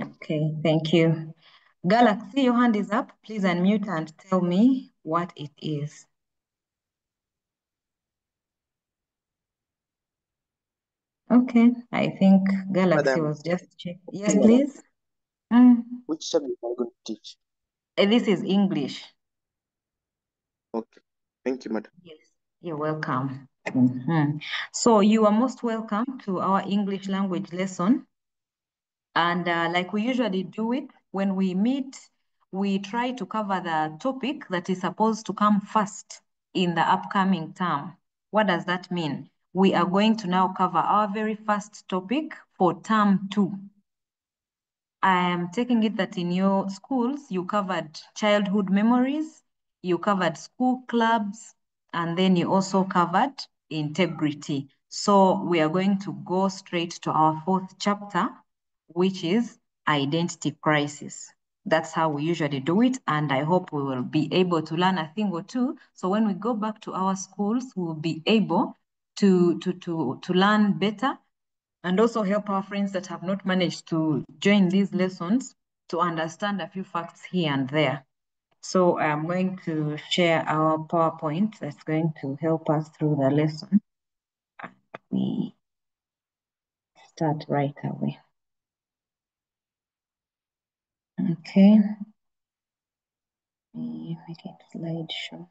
Okay, thank you. Galaxy, your hand is up. Please unmute and tell me what it is. Okay, I think Galaxy Madam, was just checking. Yes, please. Mm. which subject are you going to teach? This is English. Okay. Thank you, madam. Yes, you're welcome. So you are most welcome to our English language lesson. And like we usually do it, when we meet, we try to cover the topic that is supposed to come first in the upcoming term. What does that mean? We are going to now cover our very first topic for term 2. I am taking it that in your schools, you covered childhood memories, you covered school clubs, and then you also covered integrity. So we are going to go straight to our 4th chapter, which is identity crisis. That's how we usually do it, and I hope we will be able to learn a thing or two. So when we go back to our schools, we will be able to learn better and also help our friends that have not managed to join these lessons to understand a few facts here and there. So I'm going to share our PowerPoint that's going to help us through the lesson. We start right away. Okay. Let me make it slideshow.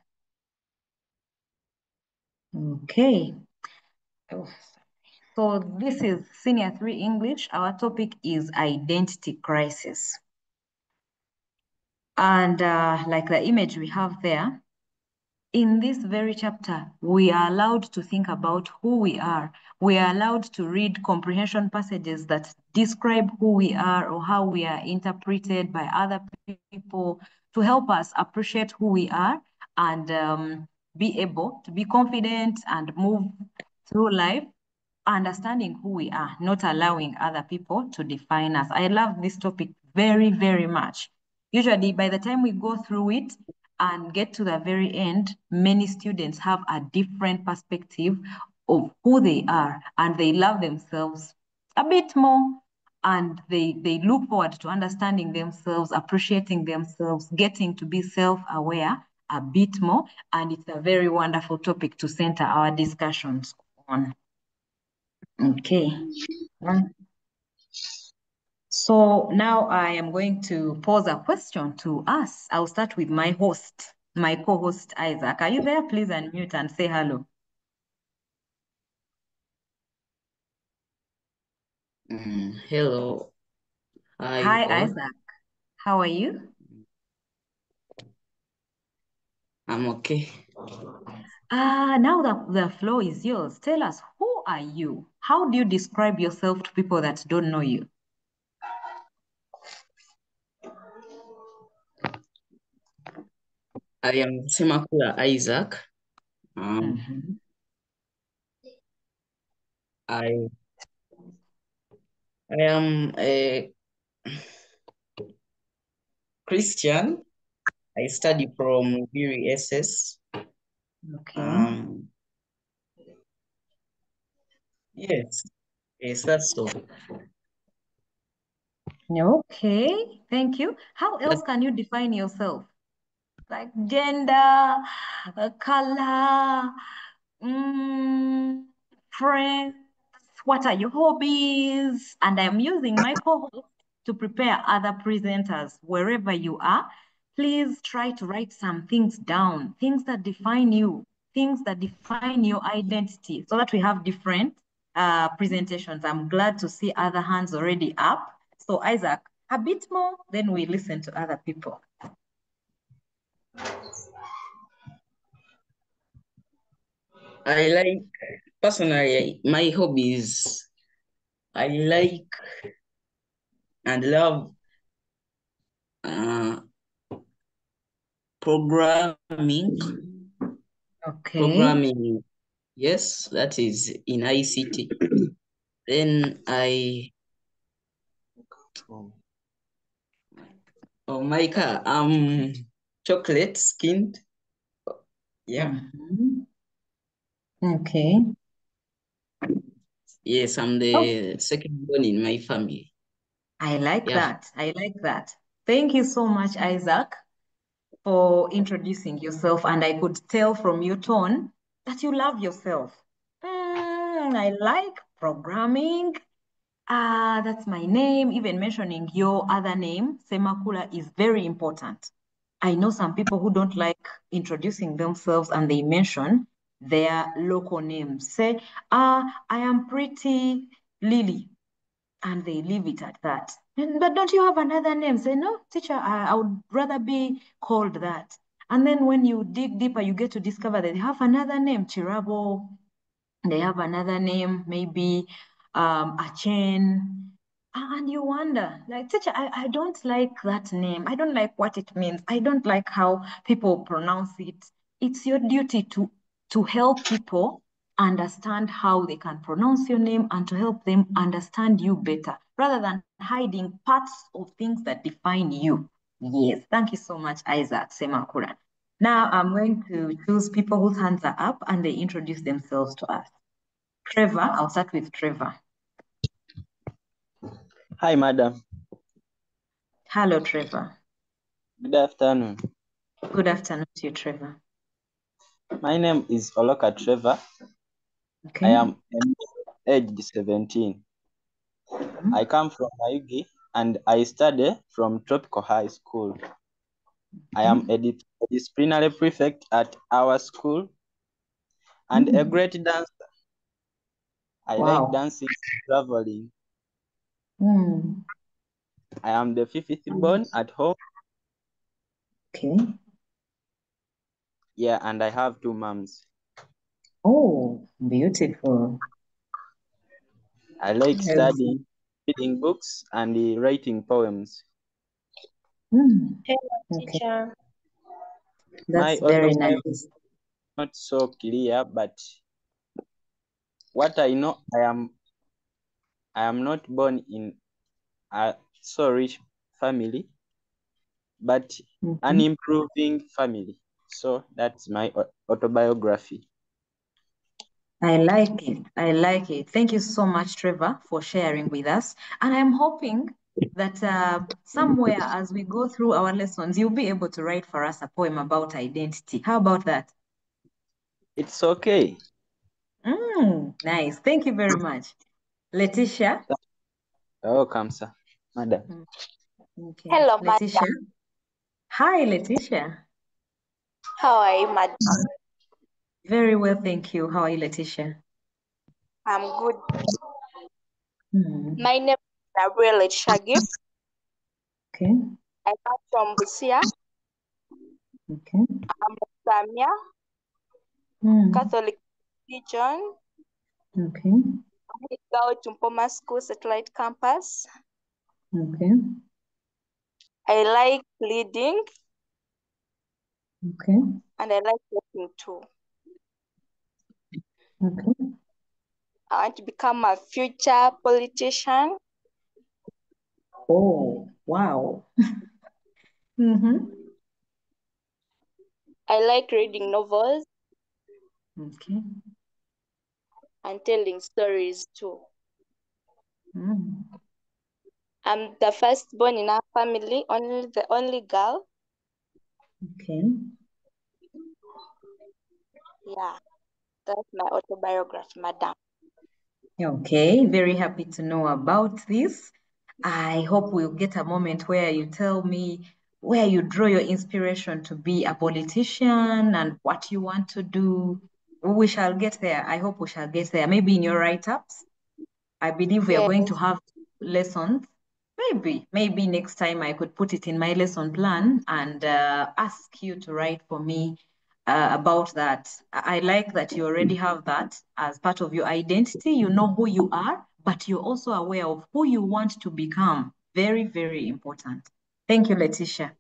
Okay. Oh, so this is Senior 3 English. Our topic is identity crisis. And like the image we have there, in this very chapter, we are allowed to think about who we are. We are allowed to read comprehension passages that describe who we are or how we are interpreted by other people to help us appreciate who we are and be able to be confident and move through life understanding who we are, not allowing other people to define us. I love this topic very, very much. Usually, by the time we go through it and get to the very end, many students have a different perspective of who they are and they love themselves a bit more and they look forward to understanding themselves, appreciating themselves, getting to be self-aware a bit more. And it's a very wonderful topic to center our discussions on. Okay. So now I am going to pose a question to us. I'll start with my host, my co-host Isaac. Are you there? Please unmute and say hello. Hello. Hi Hi, all. Isaac. How are you? I'm okay. Now the floor is yours. Tell us, who are you? How do you describe yourself to people that don't know you? I am Semakula Isaac. Mhm. I am a Christian. I study from Biri SS. Okay. Um, yes, that's all. Okay, thank you. How That, else can you define yourself? Like gender, color, mm, friends, what are your hobbies? And I'm using my co-host to prepare other presenters wherever you are. Please try to write some things down, things that define you, things that define your identity, so that we have different presentations. I'm glad to see other hands already up. So Isaac, a bit more, then we listen to other people. I like personally my hobbies. I like and love uh, programming. Okay. Programming, yes, that is in ICT. Then Micah, chocolate skinned. Yeah. Mhm. Okay. Yes, I'm Oh, the second born in my family. I like Yeah. that. I like that. Thank you so much, Isaac, for introducing yourself. And I could tell from your tone that you love yourself. I like programming. That's my name. Even mentioning your other name, Semakula, is very important. I know some people who don't like introducing themselves and they mention their local names. Say, I am pretty Lily, and they leave it at that. But don't you have another name? Say, no, teacher, I would rather be called that. And then when you dig deeper, you get to discover that they have another name, Chirabo, they have another name, maybe Achen. And you wonder, like, teacher, I don't like that name. I don't like what it means. I don't like how people pronounce it. It's your duty to help people understand how they can pronounce your name and to help them understand you better rather than hiding parts of things that define you. Yes, thank you so much, Isaac Semakura. Now I'm going to choose people whose hands are up and they introduce themselves to us. Trevor, I'll start with Trevor. Hi, madam. Hello, Trevor. Good afternoon. Good afternoon to you, Trevor. My name is Oloka Trevor. Okay. I am aged 17. Mhm. I come from Mayugi and I study from Tropical High School. I am a disciplinary prefect at our school and a great dancer. I like Wow. dancing and traveling. Mm. I am the fifth born at home. Okay. Yeah, and I have two moms. Oh, beautiful. I like Yes. studying, reading books, and writing poems. Mm. Hello, Okay. teacher. My That's very autobiography nice. is not so clear, but what I know, I am not born in a so rich family, but an Mhm. improving family. So that's my autobiography. I like it. I like it. Thank you so much, Trevor, for sharing with us. And I'm hoping that somewhere as we go through our lessons, you'll be able to write for us a poem about identity. How about that? It's okay. Nice. Thank you very much. Letitia. Welcome, sir. Madam. Mm, Okay. Hello, Letitia. madam. Hi, Letitia. How are you, madam? Very well, thank you. How are you, Letitia? I'm good. Hmm. My name is Gabriel Shagif. Okay. I come from Busia. Okay. I'm a Samia Hmm. Catholic religion. Okay. I go to Mpoma School Satellite Campus. Okay. I like leading Okay. and I like working too. Okay. I want to become a future politician. Oh, wow. Mm-hmm. I like reading novels Okay. and telling stories too. Mm. I'm the firstborn in our family, only the only girl. Okay. Yeah, that's my autobiography, madam. Okay. Very happy to know about this. I hope we'll get a moment where you tell me where you draw your inspiration to be a politician and what you want to do. We shall get there. I hope we shall get there. Maybe in your write-ups. I believe we are going to Yes. have lessons. Maybe next time I could put it in my lesson plan and ask you to write for me about that. I like that you already have that as part of your identity. You know who you are, but you're also aware of who you want to become. Very, very important. Thank you, Letitia.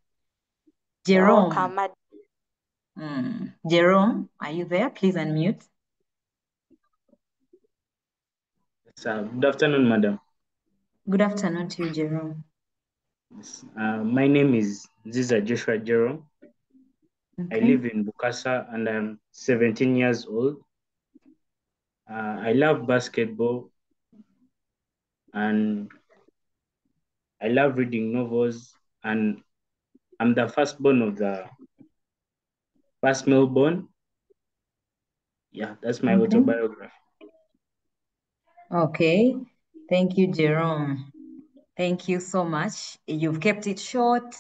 You're Jerome. welcome, madam. Jerome, are you there? Please unmute. Good afternoon, madam. Good afternoon to you, Jerome. My name is Ziza Joshua Jerome. I Okay. live in Bukasa and I'm 17 years old. I love basketball and I love reading novels, and I'm the firstborn of the first male born. Yeah, that's my Okay. autobiography. Okay. Thank you, Jerome. Thank you so much. You've kept it short,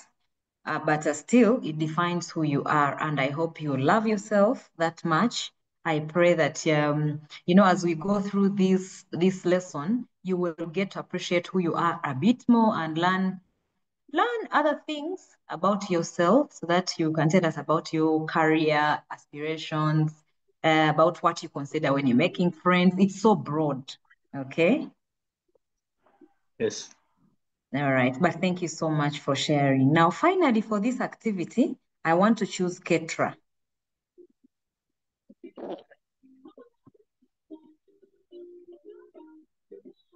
but still it defines who you are. And I hope you love yourself that much. I pray that, as we go through this lesson, you will get to appreciate who you are a bit more and learn other things about yourself so that you can tell us about your career aspirations, about what you consider when you're making friends. It's so broad. Okay. Yes. All right. But thank you so much for sharing. Now, finally, for this activity, I want to choose Ketra.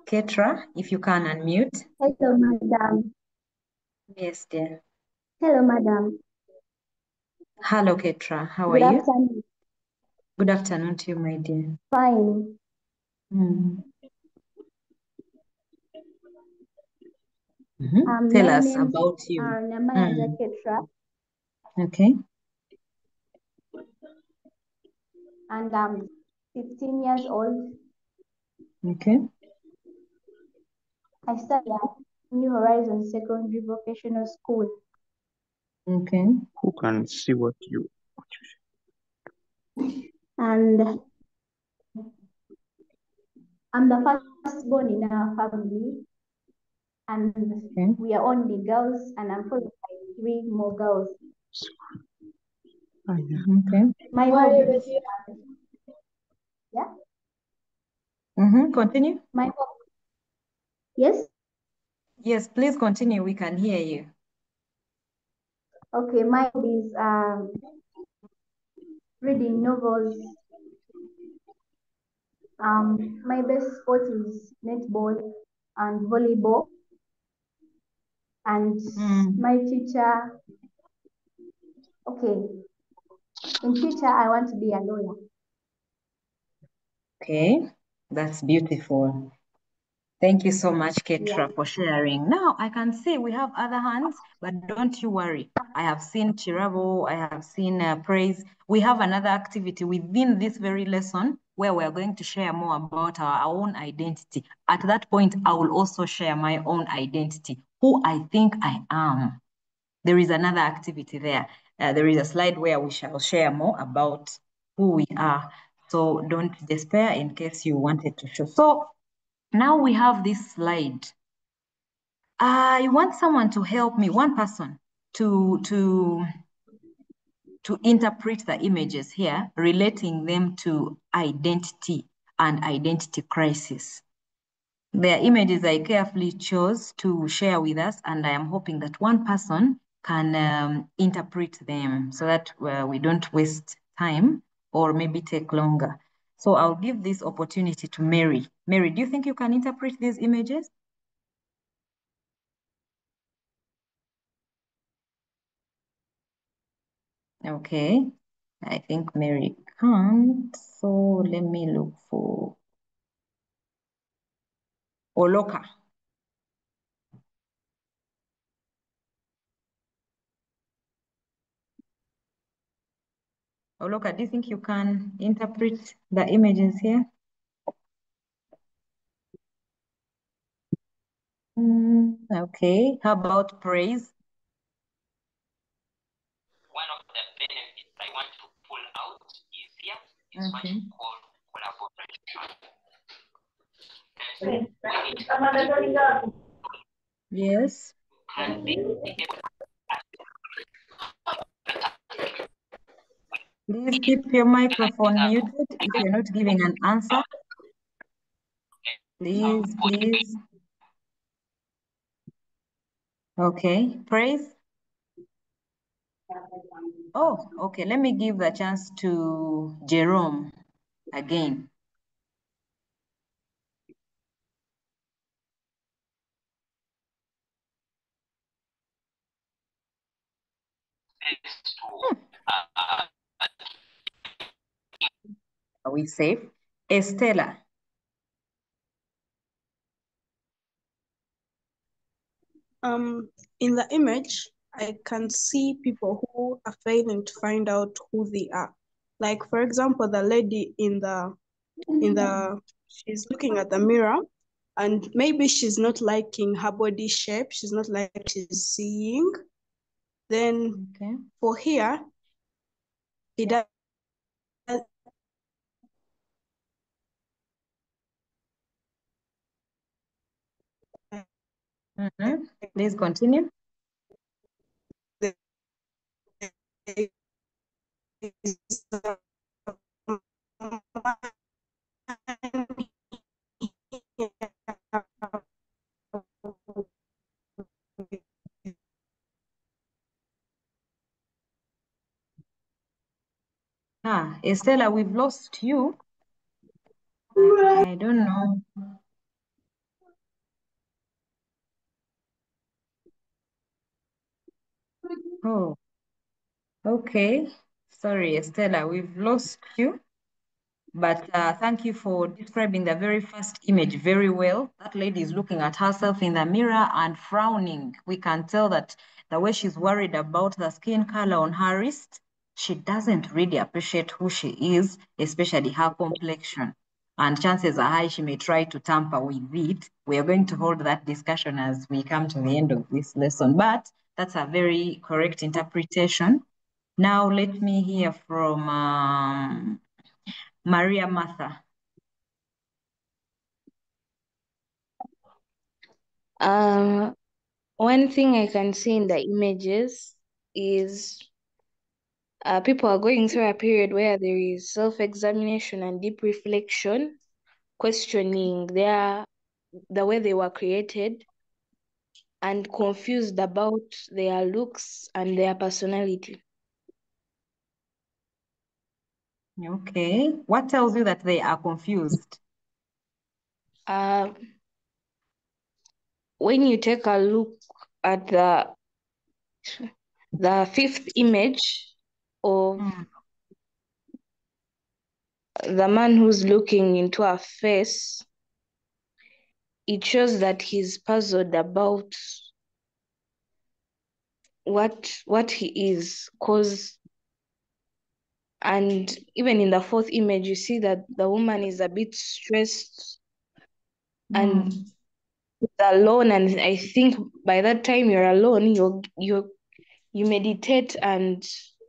Ketra, if you can unmute. Hello, madam. Yes, dear. Hello, madam. Hello, Ketra. How are Good you? afternoon. Good afternoon to you, my dear. Fine. Mhm. Tell My us name's about you. Namayanja Ketra, Okay. and I'm 15 years old. Okay. I study at New Horizons Secondary Vocational School. Okay. Who can see what you And I'm the firstborn in our family, and Okay. we are only girls, and I'm followed by 3 more girls. Okay. My hobbies, yeah, Continue. yes, Yes, please continue. We can hear you. okay. My hobbies are reading novels. My best sport is netball and volleyball. And my future, okay, in future, I want to be a lawyer. Okay. That's beautiful. Thank you so much, Ketra, for sharing. Now, I can see we have other hands, but don't you worry. I have seen Chirabo, I have seen Praise. We have another activity within this very lesson where we're going to share more about our own identity. At that point, I will also share my own identity, who I think I am. There is another activity there. There is a slide where we shall share more about who we are. So don't despair in case you wanted to show. So now we have this slide. I want someone to help me, one person, to interpret the images here, relating them to identity and identity crisis. They are images I carefully chose to share with us, and I am hoping that one person can interpret them so that we don't waste time or maybe take longer. So I'll give this opportunity to Mary. Mary, do you think you can interpret these images? Okay, I think Mary can't. So let me look for Oloka. Oloka, do you think you can interpret the images here? Okay, how about Praise? One of the benefits I want to pull out is here is what you call collaboration. Yes. And be able Please keep your microphone muted if you're not giving an answer. Please, please. Okay, Praise? Oh, okay, let me give the chance to Jerome again. Are we safe? Estela. In the image, I can see people who are failing to find out who they are. Like, for example, the lady she's looking at the mirror, and maybe she's not liking her body shape. She's not like she's seeing. Then for here, he does. Please continue. Estella, we've lost you. I don't know. Oh, okay. Sorry, Estella, we've lost you. But thank you for describing the very first image very well. That lady is looking at herself in the mirror and frowning. We can tell that the way she's worried about the skin color on her wrist, she doesn't really appreciate who she is, especially her complexion. And chances are high she may try to tamper with it. We are going to hold that discussion as we come to the end of this lesson. But that's a very correct interpretation. Now let me hear from Maria Martha. One thing I can see in the images is people are going through a period where there is self-examination and deep reflection, questioning the way they were created, and confused about their looks and their personality. Okay. What tells you that they are confused? When you take a look at the fifth image of the man who's looking into her face, it shows that he's puzzled about what he is, and even in the fourth image you see that the woman is a bit stressed and alone, and I think by that time you're alone, you meditate and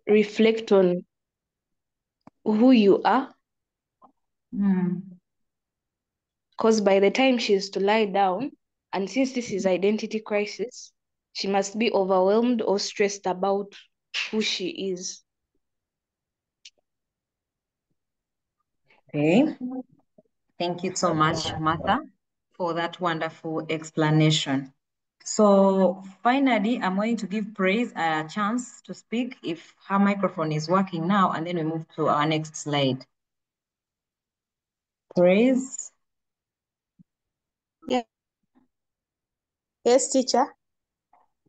reflect on who you are, because by the time she is to lie down, and since this is identity crisis, she must be overwhelmed or stressed about who she is. Okay. Thank you so much, Martha, for that wonderful explanation. So finally, I'm going to give Praise a chance to speak if her microphone is working now, and then we move to our next slide. Praise. Yeah. Yes, teacher.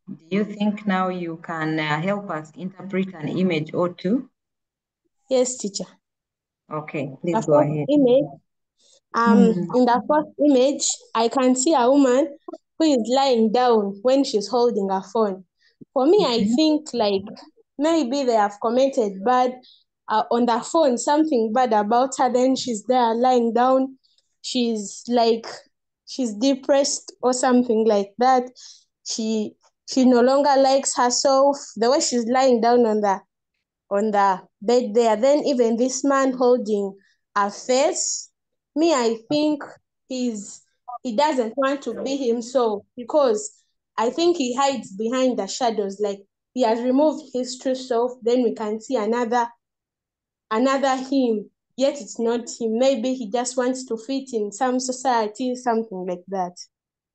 Do you think now you can help us interpret an image or two? Yes, teacher. Okay, please The go first ahead. image, in the first image, I can see a woman who is lying down when she's holding a phone. For me, I think like maybe they have commented bad on the phone, something bad about her. Then she's there lying down. She's depressed or something like that. She no longer likes herself. The way she's lying down on the bed there. Then even this man holding her face, me, I think he doesn't want to be himself, because I think he hides behind the shadows. Like he has removed his true self. Then we can see another him. Yet it's not him. Maybe he just wants to fit in some society, something like that.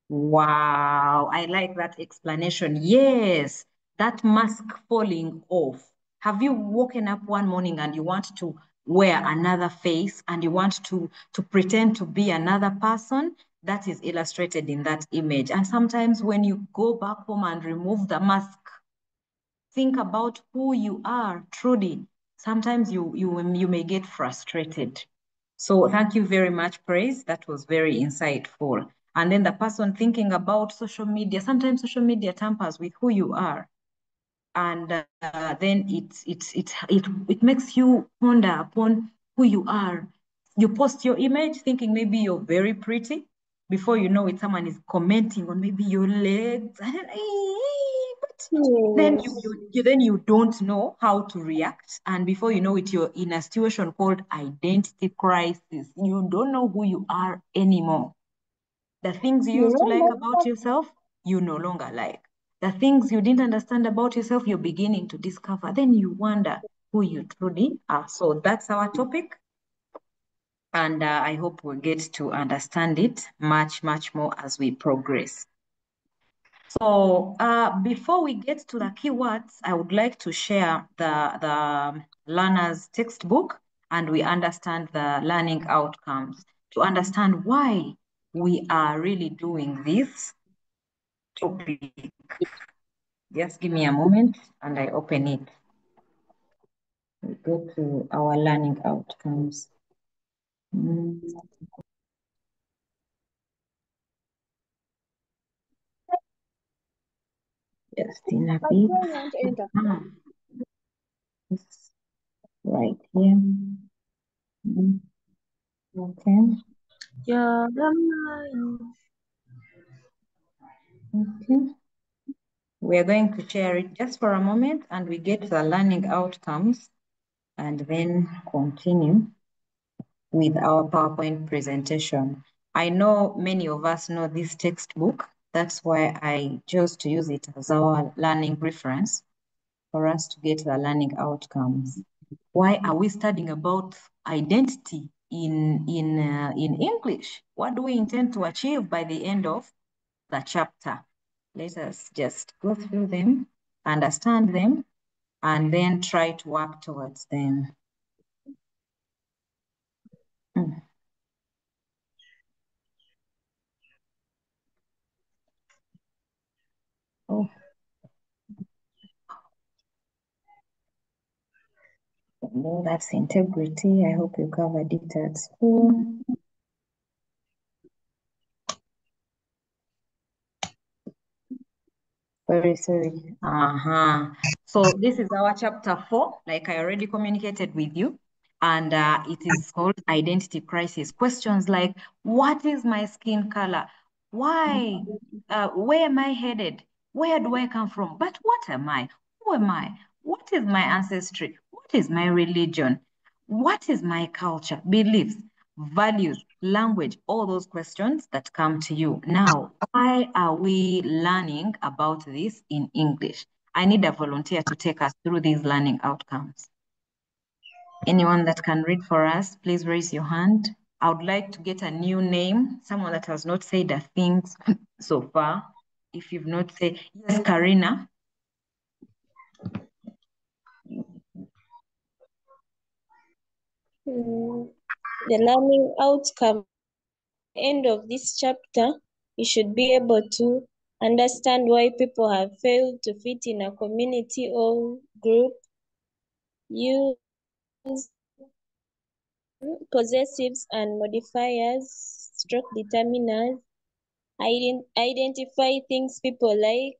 Wow, I like that explanation. Yes, that mask falling off. Have you woken up one morning and you want to wear another face and you want to pretend to be another person? That is illustrated in that image. And sometimes when you go back home and remove the mask, think about who you are truly. Sometimes you may get frustrated. So thank you very much, Praise. That was very insightful. And then the person thinking about social media, sometimes social media tampers with who you are. And then it makes you ponder upon who you are. You post your image thinking maybe you're very pretty. Before you know it, someone is commenting on maybe your legs. And then, but then you don't know how to react. And before you know it, you're in a situation called identity crisis. You don't know who you are anymore. The things you used to like about yourself, you no longer like. The things you didn't understand about yourself, you're beginning to discover. Then you wonder who you truly are. So that's our topic. And I hope we'll get to understand it much, much more as we progress. So before we get to the keywords, I would like to share the learner's textbook, and we understand the learning outcomes to understand why we are really doing this topic. Just give me a moment and I open it. We go to our learning outcomes. Just in a bit. It's right here. Okay. Yeah. Okay. We're going to share it just for a moment and we get the learning outcomes and then continue with our PowerPoint presentation. I know many of us know this textbook. That's why I chose to use it as our learning reference for us to get the learning outcomes. Why are we studying about identity in English? What do we intend to achieve by the end of the chapter? Let us just go through them, understand them, and then try to work towards them. Oh. No, that's integrity. I hope you covered it at school. Very sorry. So this is our chapter 4, like I already communicated with you. And it is called Identity Crisis. Questions like, what is my skin color? Why? Where am I headed? Where do I come from? But what am I? Who am I? What is my ancestry? What is my religion? What is my culture, beliefs, values, language, all those questions that come to you. Now, why are we learning about this in English? I need a volunteer to take us through these learning outcomes. Anyone that can read for us, please raise your hand. I would like to get a new name, someone that has not said a thing so far. If you've not said, yes, Karina. The learning outcome end of this chapter, you should be able to understand why people have failed to fit in a community or group. Use possessives and modifiers, stroke determiners. Identify things people like,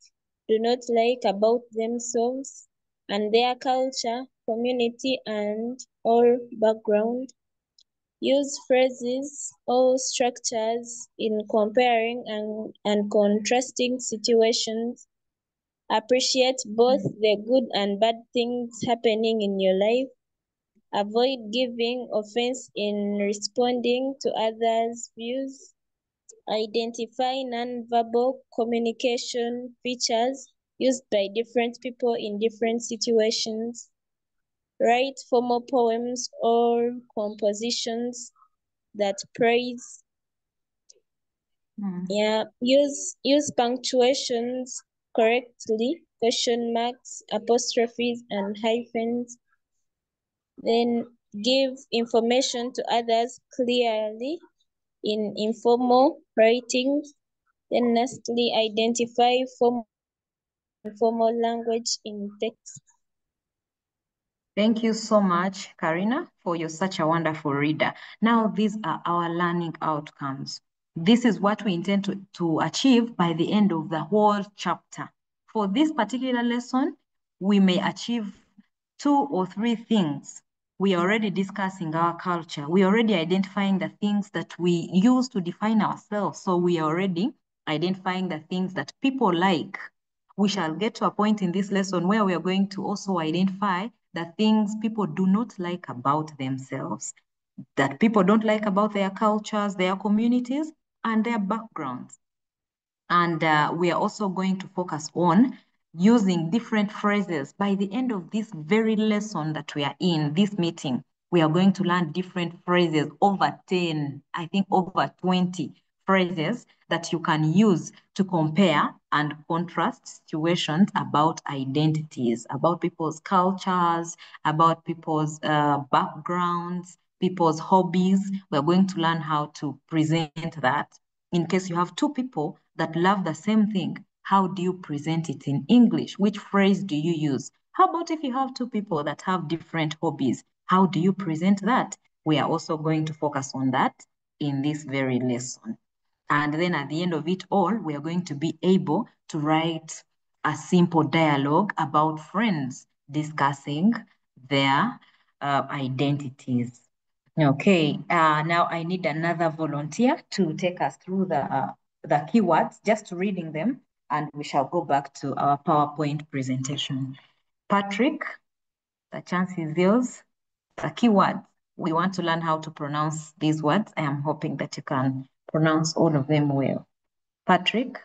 do not like about themselves and their culture, community, and or background. Use phrases or structures in comparing and contrasting situations. Appreciate both the good and bad things happening in your life. Avoid giving offense in responding to others' views. Identify nonverbal communication features used by different people in different situations. Write formal poems or compositions that praise. Use punctuations correctly, question marks, apostrophes, and hyphens. Then give information to others clearly in informal writing. Then lastly, identify formal and informal language in text. Thank you so much, Karina, for you're such a wonderful reader. Now, these are our learning outcomes. This is what we intend to achieve by the end of the whole chapter. For this particular lesson, we may achieve 2 or 3 things. We are already discussing our culture. We are already identifying the things that we use to define ourselves. So we are already identifying the things that people like. We shall get to a point in this lesson where we are going to also identify the things people do not like about themselves, that people don't like about their cultures, their communities, and their backgrounds. And we are also going to focus on using different phrases. By the end of this very lesson that we are in, this meeting, we are going to learn different phrases, over 10, I think over 20 phrases that you can use to compare and contrast situations about identities, about people's cultures, about people's backgrounds, people's hobbies. We're going to learn how to present that. In case you have 2 people that love the same thing, how do you present it in English? Which phrase do you use? How about if you have 2 people that have different hobbies? How do you present that? We are also going to focus on that in this very lesson. And then at the end of it all, we are going to be able to write a simple dialogue about friends discussing their identities. Okay, now I need another volunteer to take us through the keywords, just reading them, and we shall go back to our PowerPoint presentation. Patrick, the chance is yours. The keywords. We want to learn how to pronounce these words. I am hoping that you can pronounce all of them well. Patrick,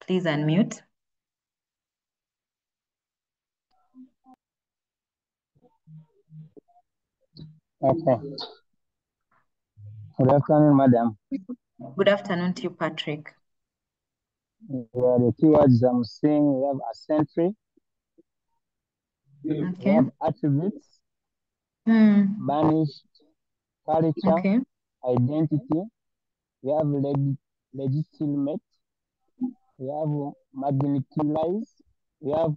please unmute. Okay. Good afternoon, madam. Good afternoon to you, Patrick. Yeah, the keywords I'm seeing, we have S.3, we Okay. have attributes, banished, culture, Okay. identity, we have legitimate, we have marginalize, we have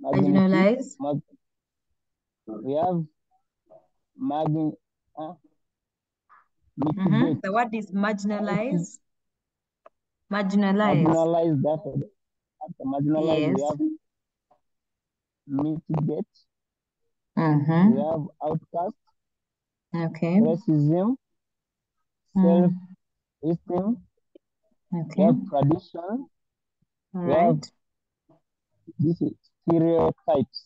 Marginalize. we have mitigate. The word is marginalize. Marginalize. Marginalize, that after marginalize, Yes. we have mitigate, Mm-hmm. we have outcast, Okay. racism, self-esteem, we Okay. have tradition, All we have right. this is stereotypes.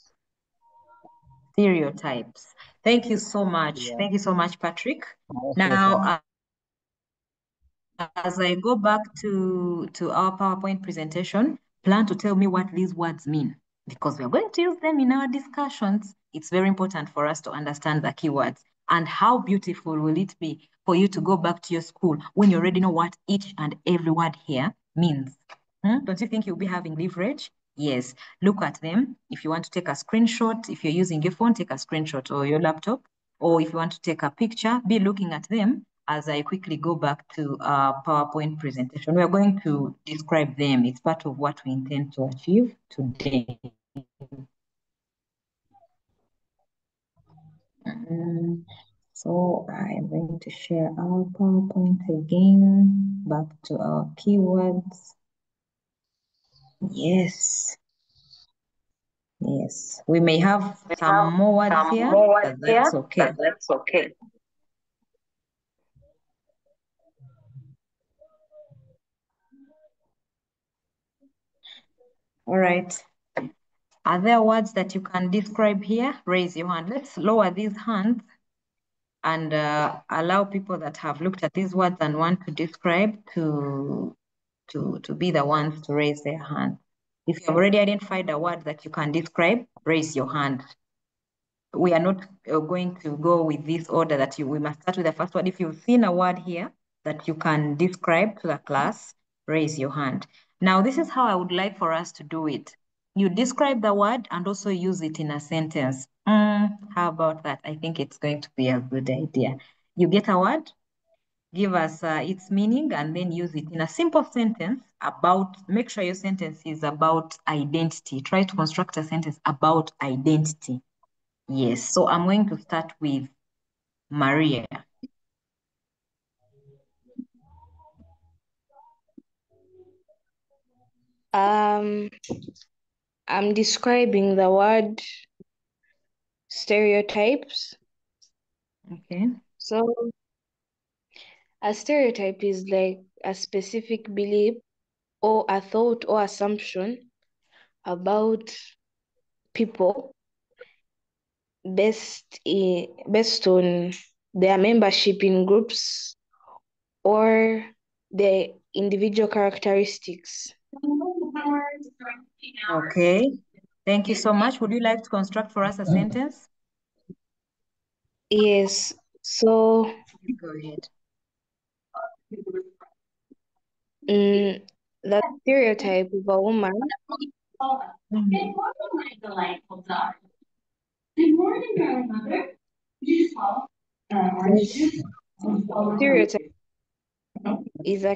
Stereotypes. Thank you so much. Yeah. Thank you so much, Patrick. Most Now, welcome. as I go back to our PowerPoint presentation, plan to tell me what these words mean, because we are going to use them in our discussions. It's very important for us to understand the keywords. And how beautiful will it be for you to go back to your school when you already know what each and every word here means? Don't you think you'll be having leverage? Yes. Look at them. If you want to take a screenshot, if you're using your phone, take a screenshot, or your laptop. Or if you want to take a picture, be looking at them as I quickly go back to our PowerPoint presentation. We are going to describe them. It's part of what we intend to achieve today. So I'm going to share our PowerPoint again, back to our keywords. Yes. Yes, we may have some more words here, but that's okay. All right. Are there words that you can describe here? Raise your hand. Let's lower these hands and allow people that have looked at these words and want to describe to be the ones to raise their hand. If you have already identified a word that you can describe, raise your hand. We are not going to go with this order that we must start with the first word. If you've seen a word here that you can describe to the class, raise your hand. Now, this is how I would like for us to do it. You describe the word and also use it in a sentence. How about that? I think it's going to be a good idea. You get a word, give us its meaning, and then use it in a simple sentence about, make sure your sentence is about identity. Try to construct a sentence about identity. Yes, so I'm going to start with Maria. I'm describing the word stereotypes. Okay. So a stereotype is like a specific belief or a thought or assumption about people based on their membership in groups or their individual characteristics. Okay. Thank you so much. Would you like to construct for us a sentence? Yes. So Go ahead. the stereotype of a woman stereotype is a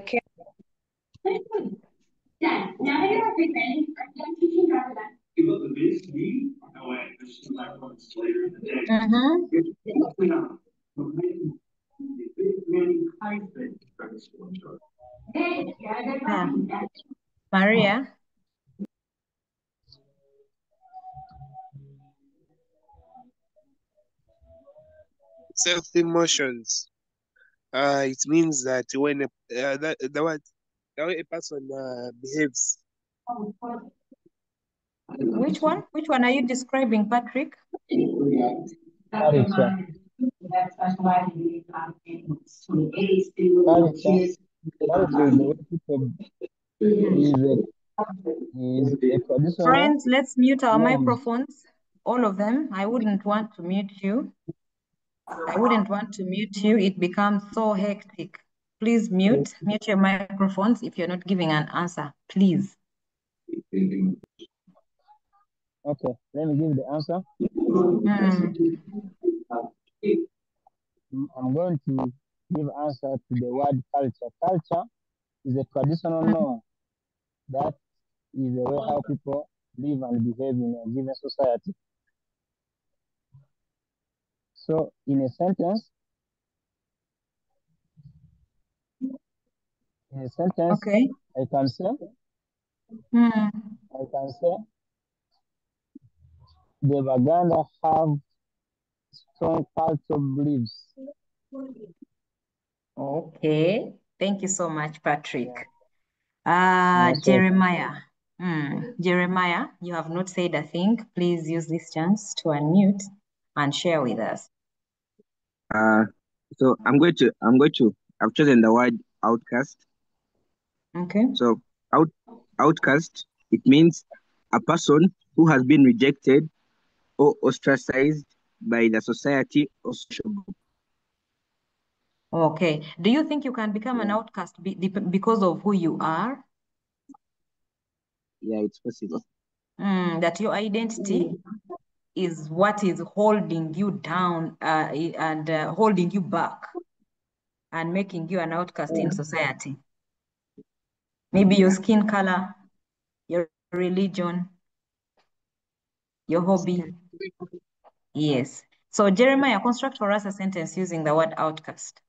Maria? Self-emotions. It means that when the way a person behaves. Which one? Which one are you describing, Patrick? Culture. Culture is the way people is a traditional Friends, let's mute our norms. microphones, all of them. I wouldn't want to mute you. I wouldn't want to mute you. It becomes so hectic. Please mute your microphones if you're not giving an answer, please. Okay, let me give the answer. I'm going to give answer to the word culture. Culture is a traditional norm that is the way how people live and behave in a given society. So in a sentence, okay. I can say, the Baganda have strong cultural beliefs. Okay, thank you so much, Patrick. Jeremiah. Jeremiah, you have not said a thing. Please use this chance to unmute and share with us. So I've chosen the word outcast. Okay. So outcast, it means a person who has been rejected or ostracized by the society or social group. Okay. Do you think you can become an outcast because of who you are? Yeah, it's possible. That your identity is what is holding you down and holding you back and making you an outcast in society. Maybe your skin color, your religion, your hobby. Yes. So Jeremiah, construct for us a sentence using the word outcast.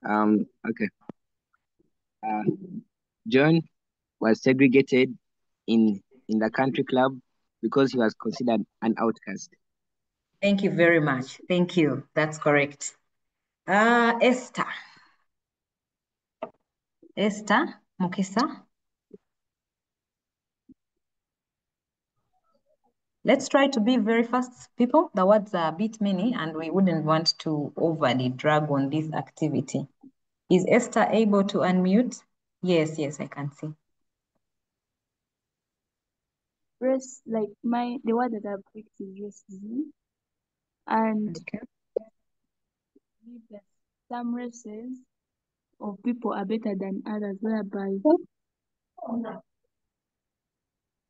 Okay. John was segregated in the country club because he was considered an outcast. Thank you very much. Thank you. That's correct. Esther. Esther Mukisa. Let's try to be very fast, people. The words are a bit many and we wouldn't want to overly drag on this activity. Is Esther able to unmute? Yes, I can see. Race, like the word that I've picked is racism. And that some races of people are better than others, whereby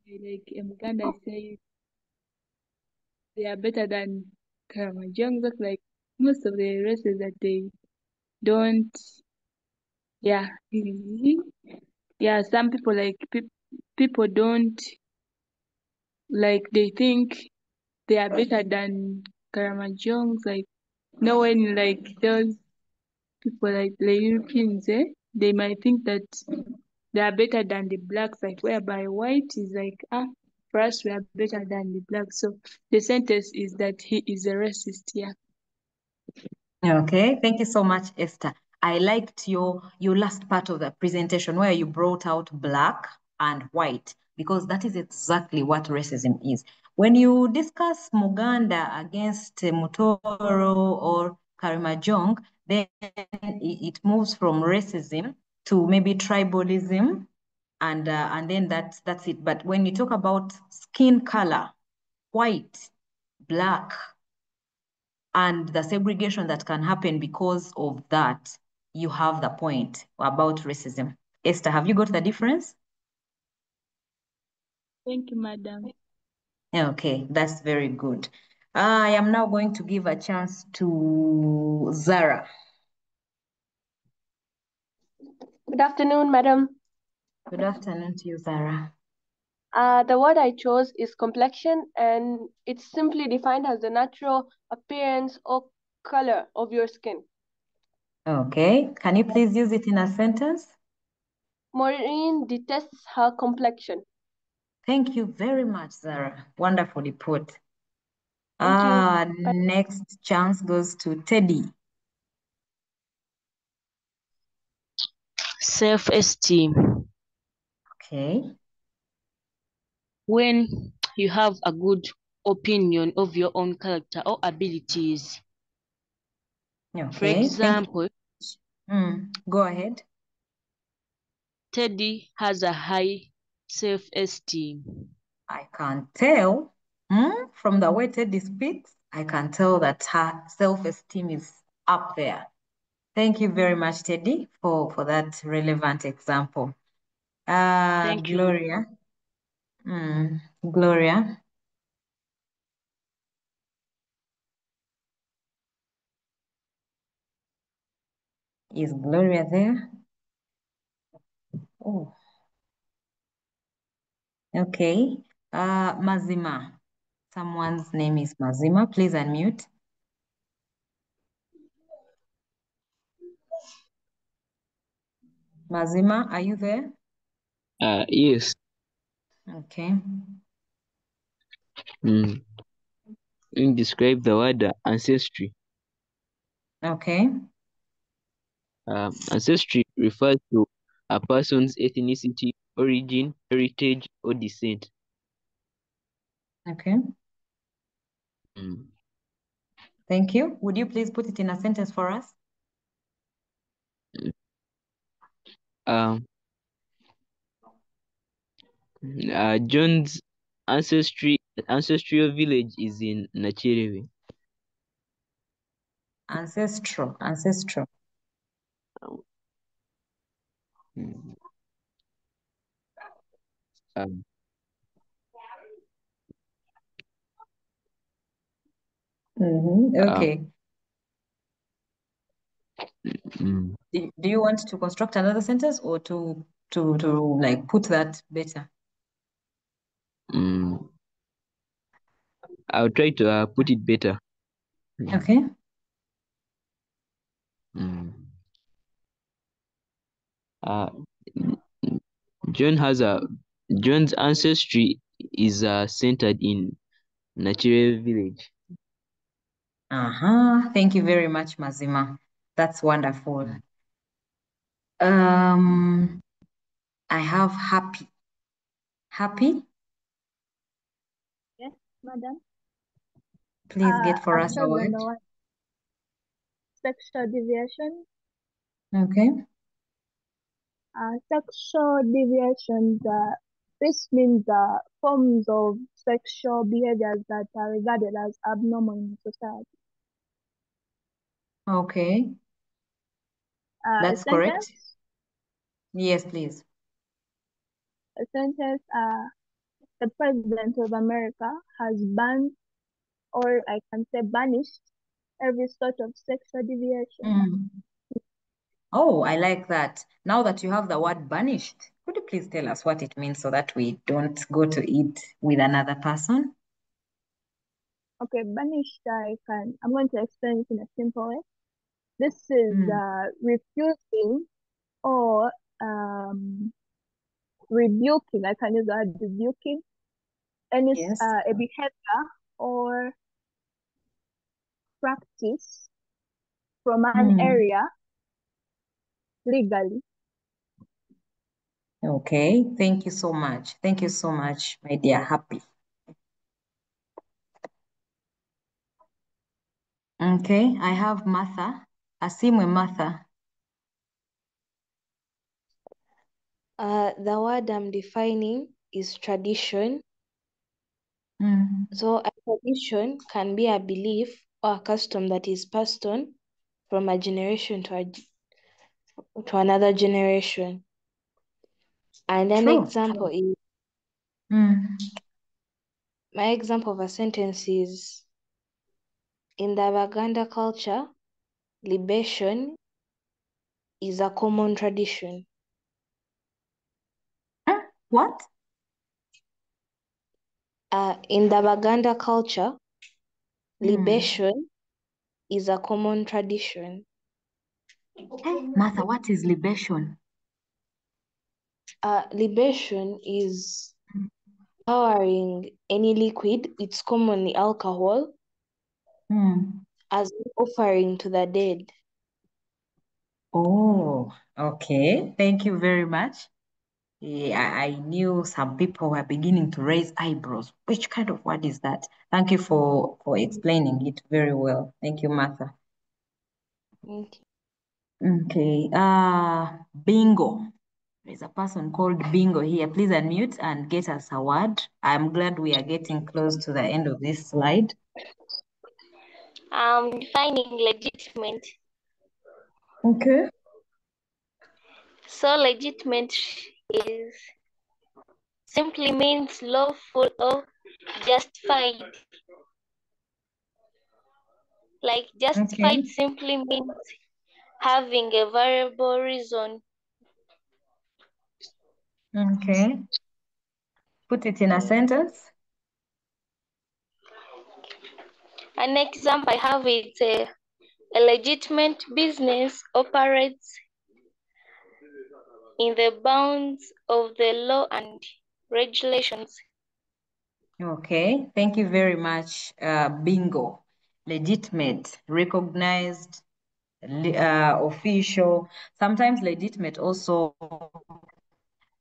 like Uganda say they are better than Karamajong, but like most of the races that they don't, some people like people don't, like they think they are better than Karamanjongs, like no one, like those people like the Europeans, they might think that they are better than the blacks, like whereby white is like, for us we are better than the blacks. So the sentence is that he is a racist. Yeah. Okay, thank you so much, Esther. I liked your last part of the presentation where you brought out black and white, because that is exactly what racism is. When you discuss Muganda against Mutoro or Karimajong, then it moves from racism to maybe tribalism, and then that's it. But when you talk about skin color, white, black, and the segregation that can happen because of that, you have the point about racism. Esther, have you got the difference? Thank you, madam. Okay, that's very good. I am now going to give a chance to Zara. Good afternoon, madam. Good afternoon to you, Zara. The word I chose is complexion, and it's simply defined as the natural appearance or color of your skin. Okay, can you please use it in a sentence? Maureen detests her complexion. Thank you very much, Zara. Wonderfully put. Thank you. Next chance goes to Teddy. Self-esteem. Okay. When you have a good opinion of your own character or abilities. Okay. For example, go ahead. Teddy has a high self-esteem. I can tell from the way Teddy speaks, I can tell that her self-esteem is up there. Thank you very much, Teddy, for that relevant example. Thank you. Gloria. Gloria. Is Gloria there? Oh. Okay. Mazima. Someone's name is Mazima. Please unmute. Mazima, are you there? Yes. Okay. Describe the word ancestry. Okay. Ancestry refers to a person's ethnicity, origin, heritage, or descent. Okay. Thank you. Would you please put it in a sentence for us? John's ancestral village is in Nachirewe. Ancestral. Okay. Do you want to construct another sentence or to like put that better? I'll try to put it better. Okay. John's ancestry is centered in Nachirewe village. Thank you very much, Mazima. That's wonderful. I have Happy. Happy? Yes, madam. Please get for us a I've word. chosen the word sexual deviation. Okay. Sexual deviations, this means forms of sexual behaviors that are regarded as abnormal in society. Okay. That's correct. Yes, please. A sentence, the President of America has banned, or I can say banished, every sort of sexual deviation. Oh, I like that. Now that you have the word banished, could you please tell us what it means so that we don't go to it with another person? Okay, banished, I'm going to explain it in a simple way. This is refusing or rebuking. I can use the word rebuking any Yes. a behavior or practice from an area legally. Okay, thank you so much. Thank you so much, my dear Happy. Okay, I have Martha. Asimwe Martha. The word I'm defining is tradition. So a tradition can be a belief or a custom that is passed on from a generation to another generation. And an example is, my example of a sentence is, in the Baganda culture, libation is a common tradition. What? In the Baganda culture, libation is a common tradition. Martha, what is libation? Libation is powering any liquid, it's commonly alcohol, as an offering to the dead. Oh, okay. Thank you very much. I knew some people were beginning to raise eyebrows. Which kind of word is that? Thank you for explaining it very well. Thank you, Martha. Okay. Okay. Bingo. There's a person called Bingo here. Please unmute and get us a word. I'm glad we are getting close to the end of this slide. Defining legitimate. Okay. So legitimate is simply means lawful or justified. Like justified simply means having a variable reason. Okay. Put it in a sentence. An example I have is a legitimate business operates in the bounds of the law and regulations. Okay, thank you very much, Bingo. Legitimate, recognized, official. Sometimes legitimate also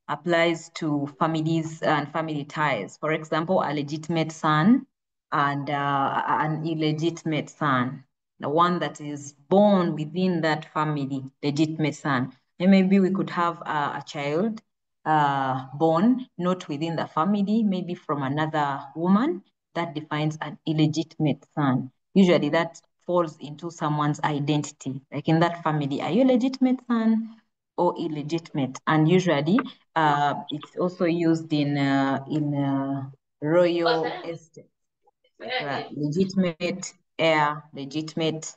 applies to families and family ties. For example, a legitimate son and an illegitimate son. The one that is born within that family, legitimate son. And maybe we could have a child born not within the family, maybe from another woman. That defines an illegitimate son. Usually that falls into someone's identity. Like in that family, are you a legitimate son or illegitimate? And usually it's also used in royal estate, like legitimate heir, legitimate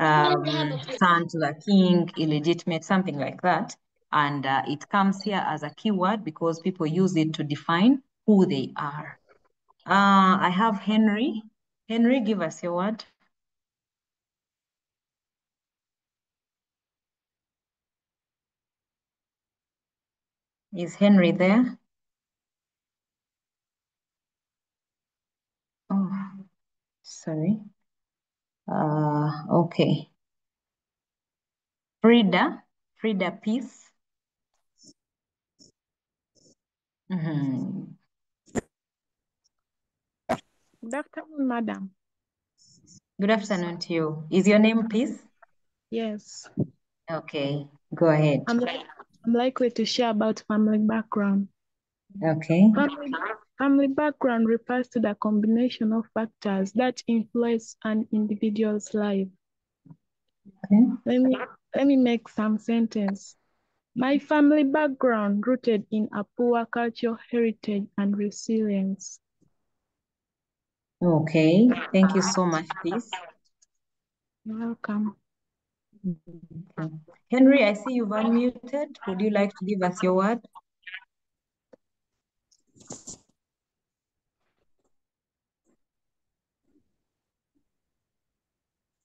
son to the king, illegitimate, something like that. And it comes here as a keyword because people use it to define who they are. I have Henry. Henry, give us your word. Is Henry there? Oh, sorry. Okay. Frida, Frida Peace. Good afternoon, madam. Good afternoon to you. Is your name Peace? Yes. Okay, go ahead. I'm likely to share about family background. Okay. Family background refers to the combination of factors that influence an individual's life. Okay. Let me make some sentence. My family background rooted in a poor cultural heritage and resilience. Okay, thank you so much, Peace. You're welcome. Okay. Henry, I see you've unmuted. Would you like to give us your word?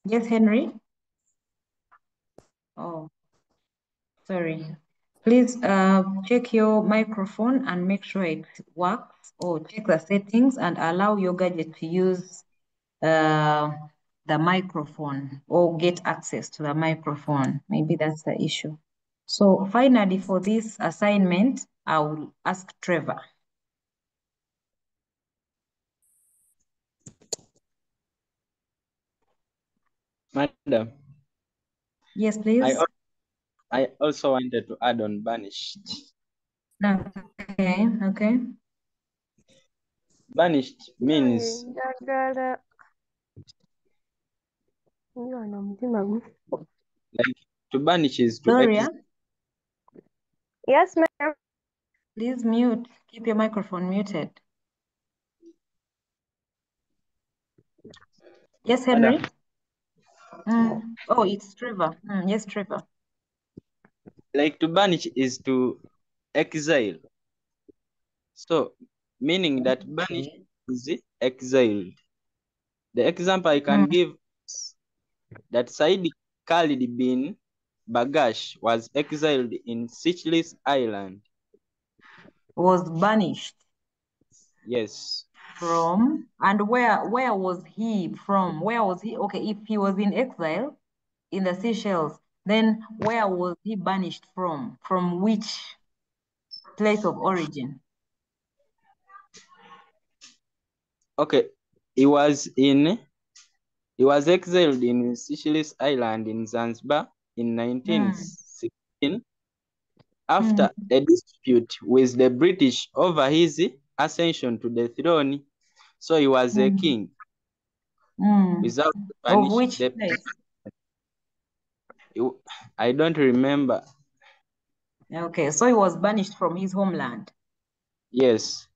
Yes, Henry? Oh, sorry. Please check your microphone and make sure it works, or check the settings and allow your gadget to use the microphone or get access to the microphone. Maybe that's the issue. So finally, for this assignment, I will ask Trevor. Madam. Yes, please. I also wanted to add on banished. Okay. Banished means like to banish is to Gloria? Yes, ma'am. Please mute. Keep your microphone muted. Yes, Henry? Oh, it's Trevor. Yes, Trevor. Like to banish is to exile. So meaning that banish is exiled. The example I can give is that Saidi Khalid bin Bagash was exiled in Seychelles Island. Was banished. Yes. From, and where was he from? Where was he? Okay, if he was in exile in the Seychelles, then where was he banished from? From which place of origin? Okay, he was exiled in Seychelles Island in Zanzibar in 1916 after a dispute with the British over his ascension to the throne. So he was a king. Without Of which place? I don't remember. Okay, so he was banished from his homeland. Yes.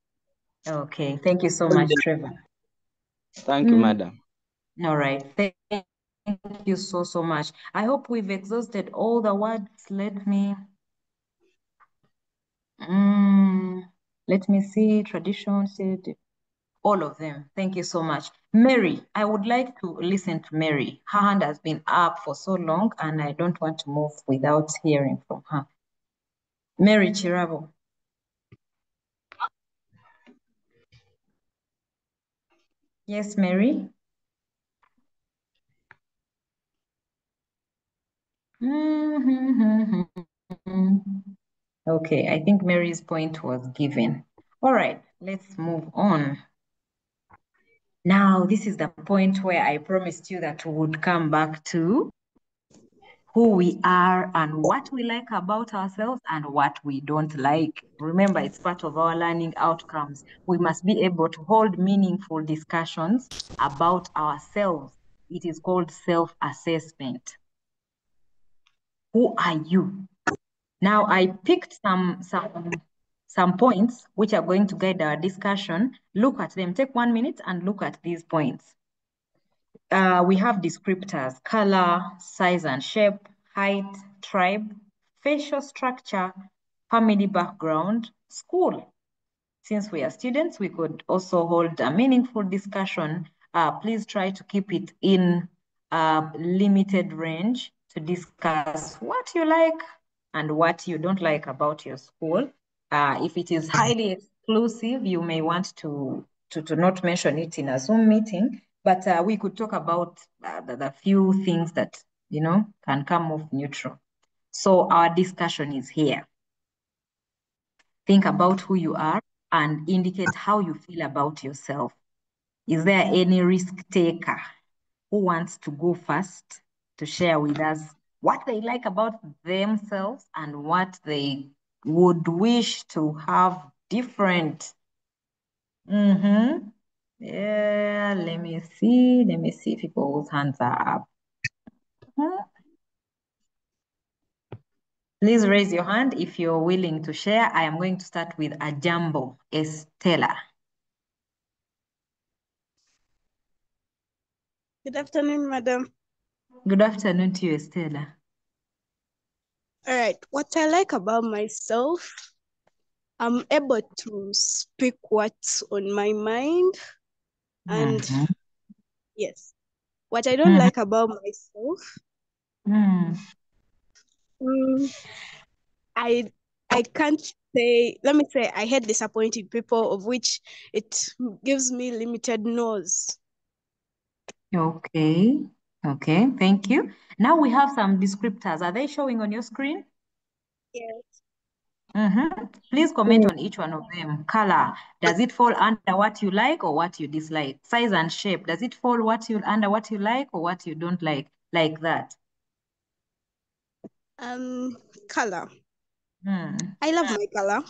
Okay, thank you so much, Trevor. Thank you, madam. All right, thank you so much. I hope we've exhausted all the words. Let me see, tradition, all of them. Thank you so much. Mary, I would like to listen to Mary. Her hand has been up for so long and I don't want to move without hearing from her. Mary Chirabo. Yes, Mary. Okay, I think Mary's point was given. All right, let's move on. Now, this is the point where I promised you that we would come back to who we are and what we like about ourselves and what we don't like. Remember, it's part of our learning outcomes. We must be able to hold meaningful discussions about ourselves. It is called self-assessment. Who are you? Now, I picked some points which are going to guide our discussion. Look at them. Take 1 minute and look at these points. We have descriptors: color, size and shape, height, tribe, facial structure, family background, school. Since we are students, we could also hold a meaningful discussion. Please try to keep it in a limited range to discuss what you like and what you don't like about your school. If it is highly exclusive, you may want to not mention it in a Zoom meeting, but we could talk about the few things that, can come off neutral. So our discussion is here. Think about who you are and indicate how you feel about yourself. Is there any risk taker who wants to go first to share with us what they like about themselves and what they would wish to have different? Yeah, let me see people's hands are up. Please raise your hand if you're willing to share. I am going to start with Ajambo Estela. Good afternoon, madam. Good afternoon to you, Estela. All right, what I like about myself, I'm able to speak what's on my mind. And yes, what I don't like about myself, I can't say, let me say, I hate disappointing people, of which it gives me limited no's. Okay. Okay, thank you. Now we have some descriptors. Are they showing on your screen? Yes. Please comment on each one of them. Color, does it fall under what you like or what you dislike? Size and shape, does it fall under what you like or what you don't like? Like that. Color. Hmm. I love my color.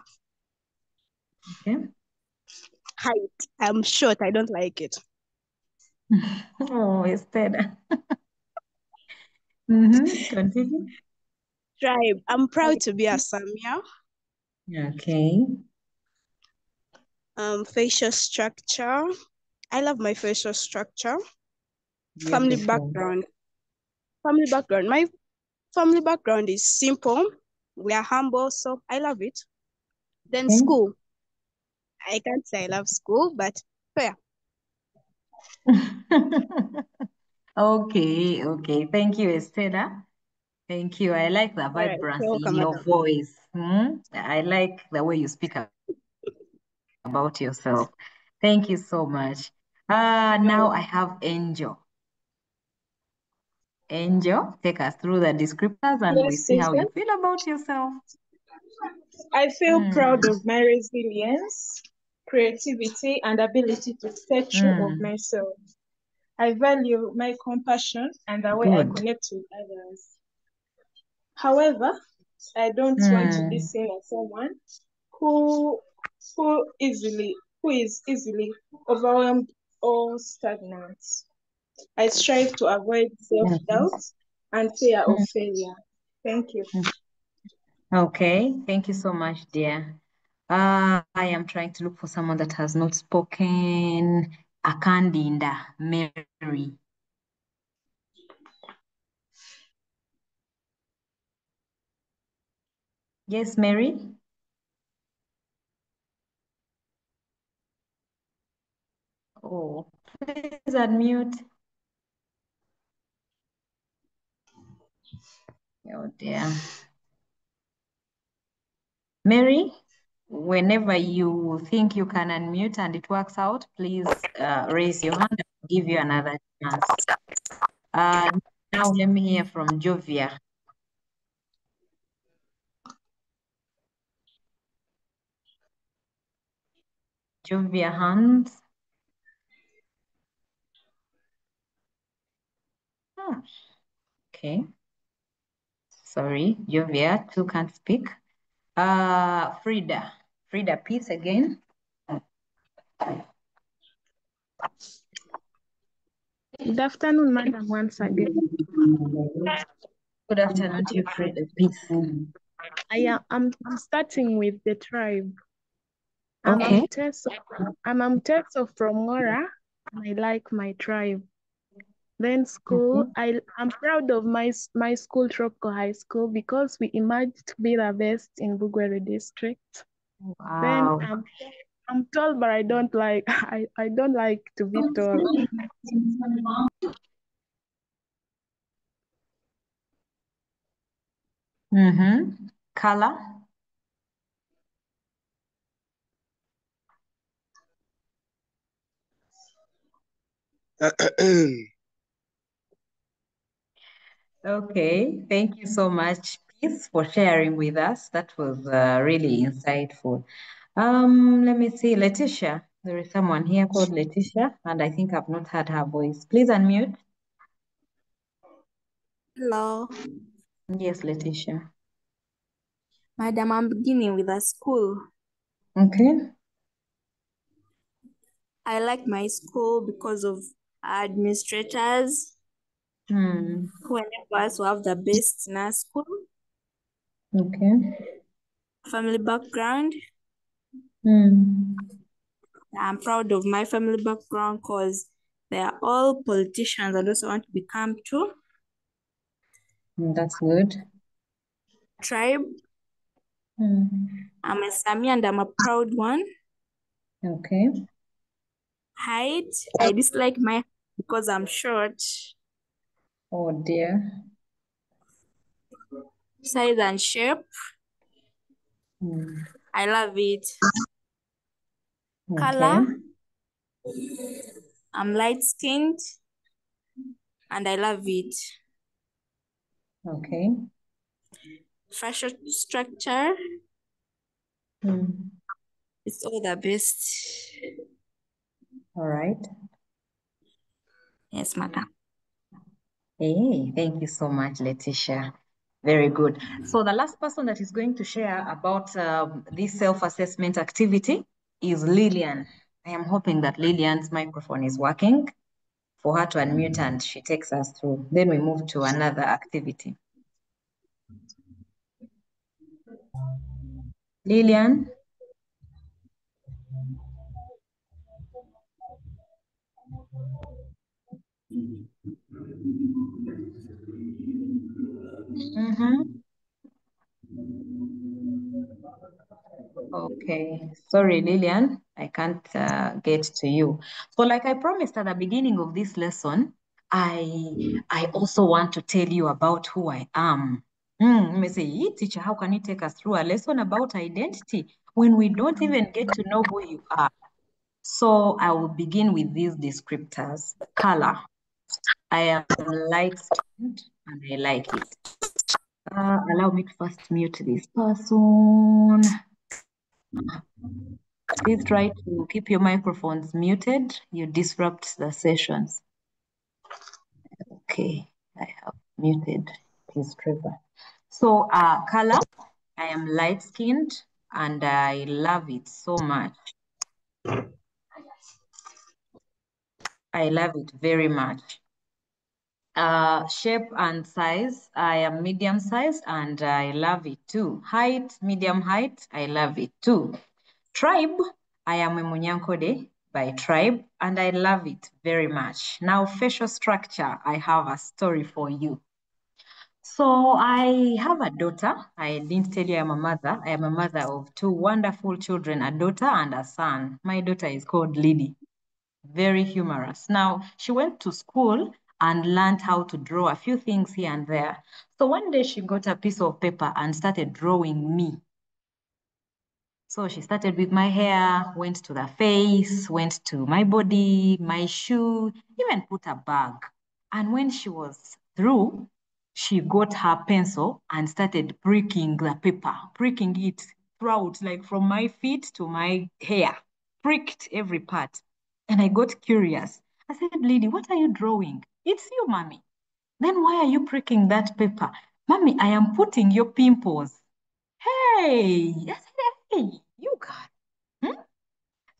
Okay. Height. I'm short. I don't like it. Oh, Esther. Continue. Tribe. I'm proud to be a Samia. Okay. Facial structure. I love my facial structure. Beautiful. Family background. Family background. My family background is simple. We are humble, so I love it. Then Okay. school. I can't say I love school, but fair. Okay, okay. Thank you, Estella. Thank you. I like the All right. vibrancy in Welcome, your madam. voice. I like the way you speak about yourself. Thank you so much. Now I have Angel. Angel, take us through the descriptors and we Yes, see how you teacher. feel about yourself. I feel proud of my resilience, creativity, and ability to stay true of myself. I value my compassion and the way I Good. connect with others. However, I don't want to be seen as someone who who is easily overwhelmed or stagnant. I strive to avoid self-doubt and fear of failure. Thank you. Okay, thank you so much, dear. I am trying to look for someone that has not spoken. Akandinda, Mary. Yes, Mary? Oh, please unmute. Oh dear. Mary, whenever you think you can unmute and it works out, please raise your hand. I'll give you another chance. Now let me hear from Jovia. Jovia hands. Oh, okay. Sorry, Jovia, two can't speak. Frida. Frida, peace again. Good afternoon, madam, once again. Good afternoon to you, Frida, peace. I'm starting with the tribe. Okay. I'm Amteso from Ngora, and I like my tribe. Then school, I'm proud of my school, Tropical High School, because we emerged to be the best in Bugwere district. Wow. Then I'm tall, but I don't like I don't like to be tall. Color. Okay, thank you so much, Peace, for sharing with us. That was really insightful. Let me see, Letitia. There is someone here called Letitia, and I think I've not heard her voice. Please unmute. Hello. Yes, Letitia. Madam, I'm beginning with a school. Okay. I like my school because of administrators who enable us to have the best in our school. Okay. Family background. I'm proud of my family background because they are all politicians and also want to become too. That's good. Tribe. I'm a Sami and I'm a proud one. Okay. Height. I dislike my height because I'm short. Oh dear. Size and shape. I love it. Okay. Color, I'm light-skinned, and I love it. Okay. Facial structure, it's all the best. All right. Yes, madam. Hey, thank you so much, Letitia. Very good. So the last person that is going to share about this self-assessment activity is Lillian. I am hoping that Lillian's microphone is working for her to unmute and she takes us through. Then we move to another activity. Lillian? Okay, sorry, Lillian, I can't get to you. So like I promised at the beginning of this lesson, I also want to tell you about who I am. You may say, "Hey, teacher, how can you take us through a lesson about identity when we don't even get to know who you are?" So I will begin with these descriptors. Color. I am light-skinned and I like it. Allow me to first mute this person. Please try to keep your microphones muted. You disrupt the sessions. Okay, I have muted his Trevor. So color, I am light-skinned and I love it so much. I love it very much. Shape and size, I am medium-sized and I love it too. Height, medium height, I love it too. Tribe, I am a Munyankode by tribe and I love it very much. Now, facial structure, I have a story for you. So I have a daughter. I didn't tell you I'm a mother. I am a mother of two wonderful children, a daughter and a son. My daughter is called Lily, very humorous. Now, she went to school and learned how to draw a few things here and there. So one day she got a piece of paper and started drawing me. So she started with my hair, went to the face, went to my body, my shoe, even put a bag. And when she was through, she got her pencil and started pricking the paper, pricking it throughout, like from my feet to my hair, pricked every part. And I got curious. I said, Lily, what are you drawing? It's you, mommy. Then why are you pricking that paper? Mommy, I am putting your pimples. Hey, I said, hey, you got. Hmm?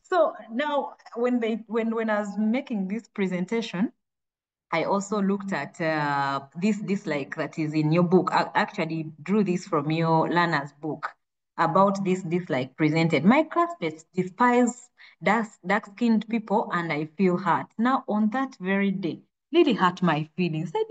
So now, when I was making this presentation, I also looked at this like that is in your book. I actually drew this from your learner's book about this like presented. My classmates despise dark-skinned people, and I feel hurt. Now on that very day, really hurt my feelings. Said,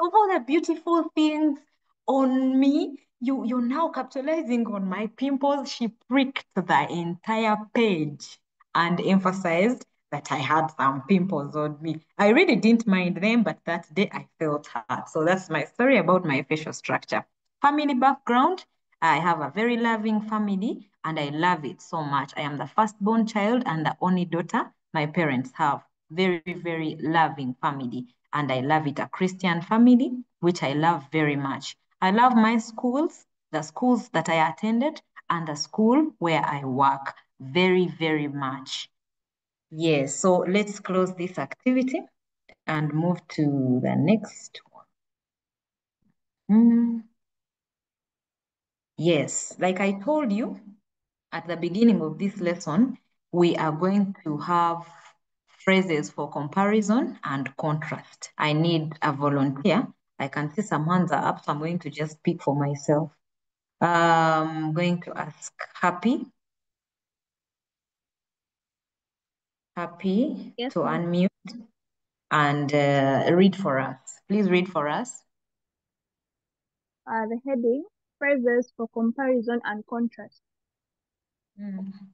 of all the beautiful things on me, you're now capitalizing on my pimples. She pricked the entire page and emphasized that I had some pimples on me. I really didn't mind them, but that day I felt hurt. So that's my story about my facial structure. Family background, I have a very loving family and I love it so much. I am the firstborn child and the only daughter my parents have. Very, very loving family. And I love it, a Christian family, which I love very much. I love my schools, the schools that I attended, and the school where I work very, very much. Yes, so let's close this activity and move to the next one. Yes, like I told you at the beginning of this lesson, we are going to have phrases for comparison and contrast. I need a volunteer. I can see some hands are up, so I'm going to just speak for myself. I'm going to ask Happy. Happy Yes, to ma'am. unmute and read for us. Please read for us. The heading, phrases for comparison and contrast.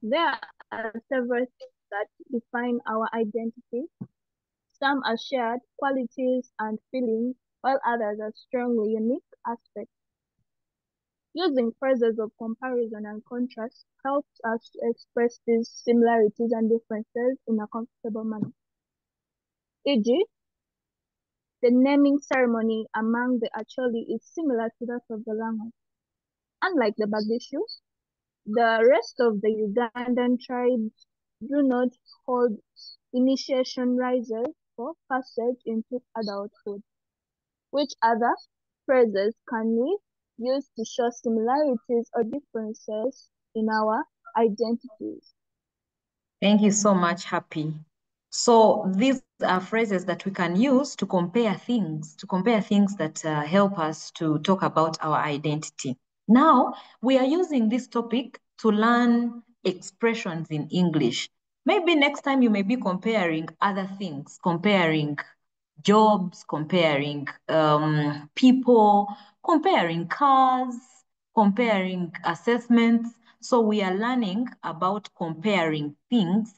There are several things that define our identity. Some are shared qualities and feelings, while others are strongly unique aspects. Using phrases of comparison and contrast helps us to express these similarities and differences in a comfortable manner. E.g., the naming ceremony among the Acholi is similar to that of the language. Unlike the Bagishu, the rest of the Ugandan tribes do not hold initiation rites for passage into adulthood. Which other phrases can we use to show similarities or differences in our identities? Thank you so much, Happy. So these are phrases that we can use to compare things that help us to talk about our identity. Now, we are using this topic to learn expressions in English. Maybe next time you may be comparing other things, comparing jobs, comparing people, comparing cars, comparing assessments. So we are learning about comparing things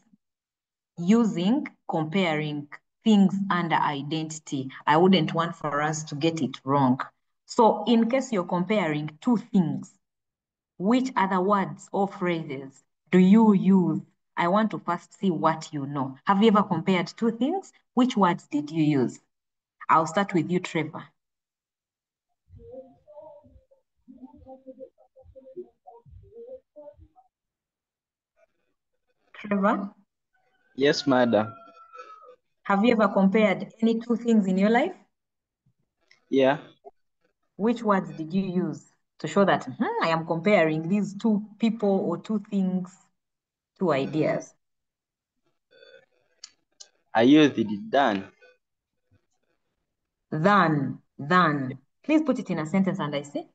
using comparing things under identity. I wouldn't want for us to get it wrong. So in case you're comparing two things, which other words or phrases do you use? I want to first see what you know. Have you ever compared two things? Which words did you use? I'll start with you, Trevor. Trevor? Yes, madam. Have you ever compared any two things in your life? Yeah. Which words did you use to show that I am comparing these two people or two things, two ideas? I used it done. Than. Please put it in a sentence and I see.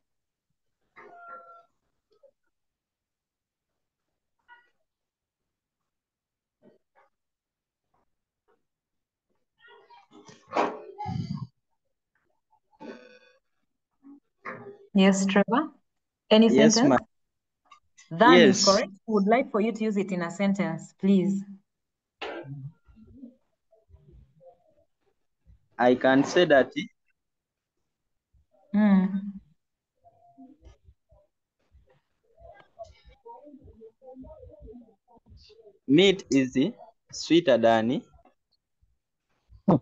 Yes, Trevor? Any Yes, sentence? ma'am. Than is Yes. correct. We would like for you to use it in a sentence, please. I can say that meat is sweeter than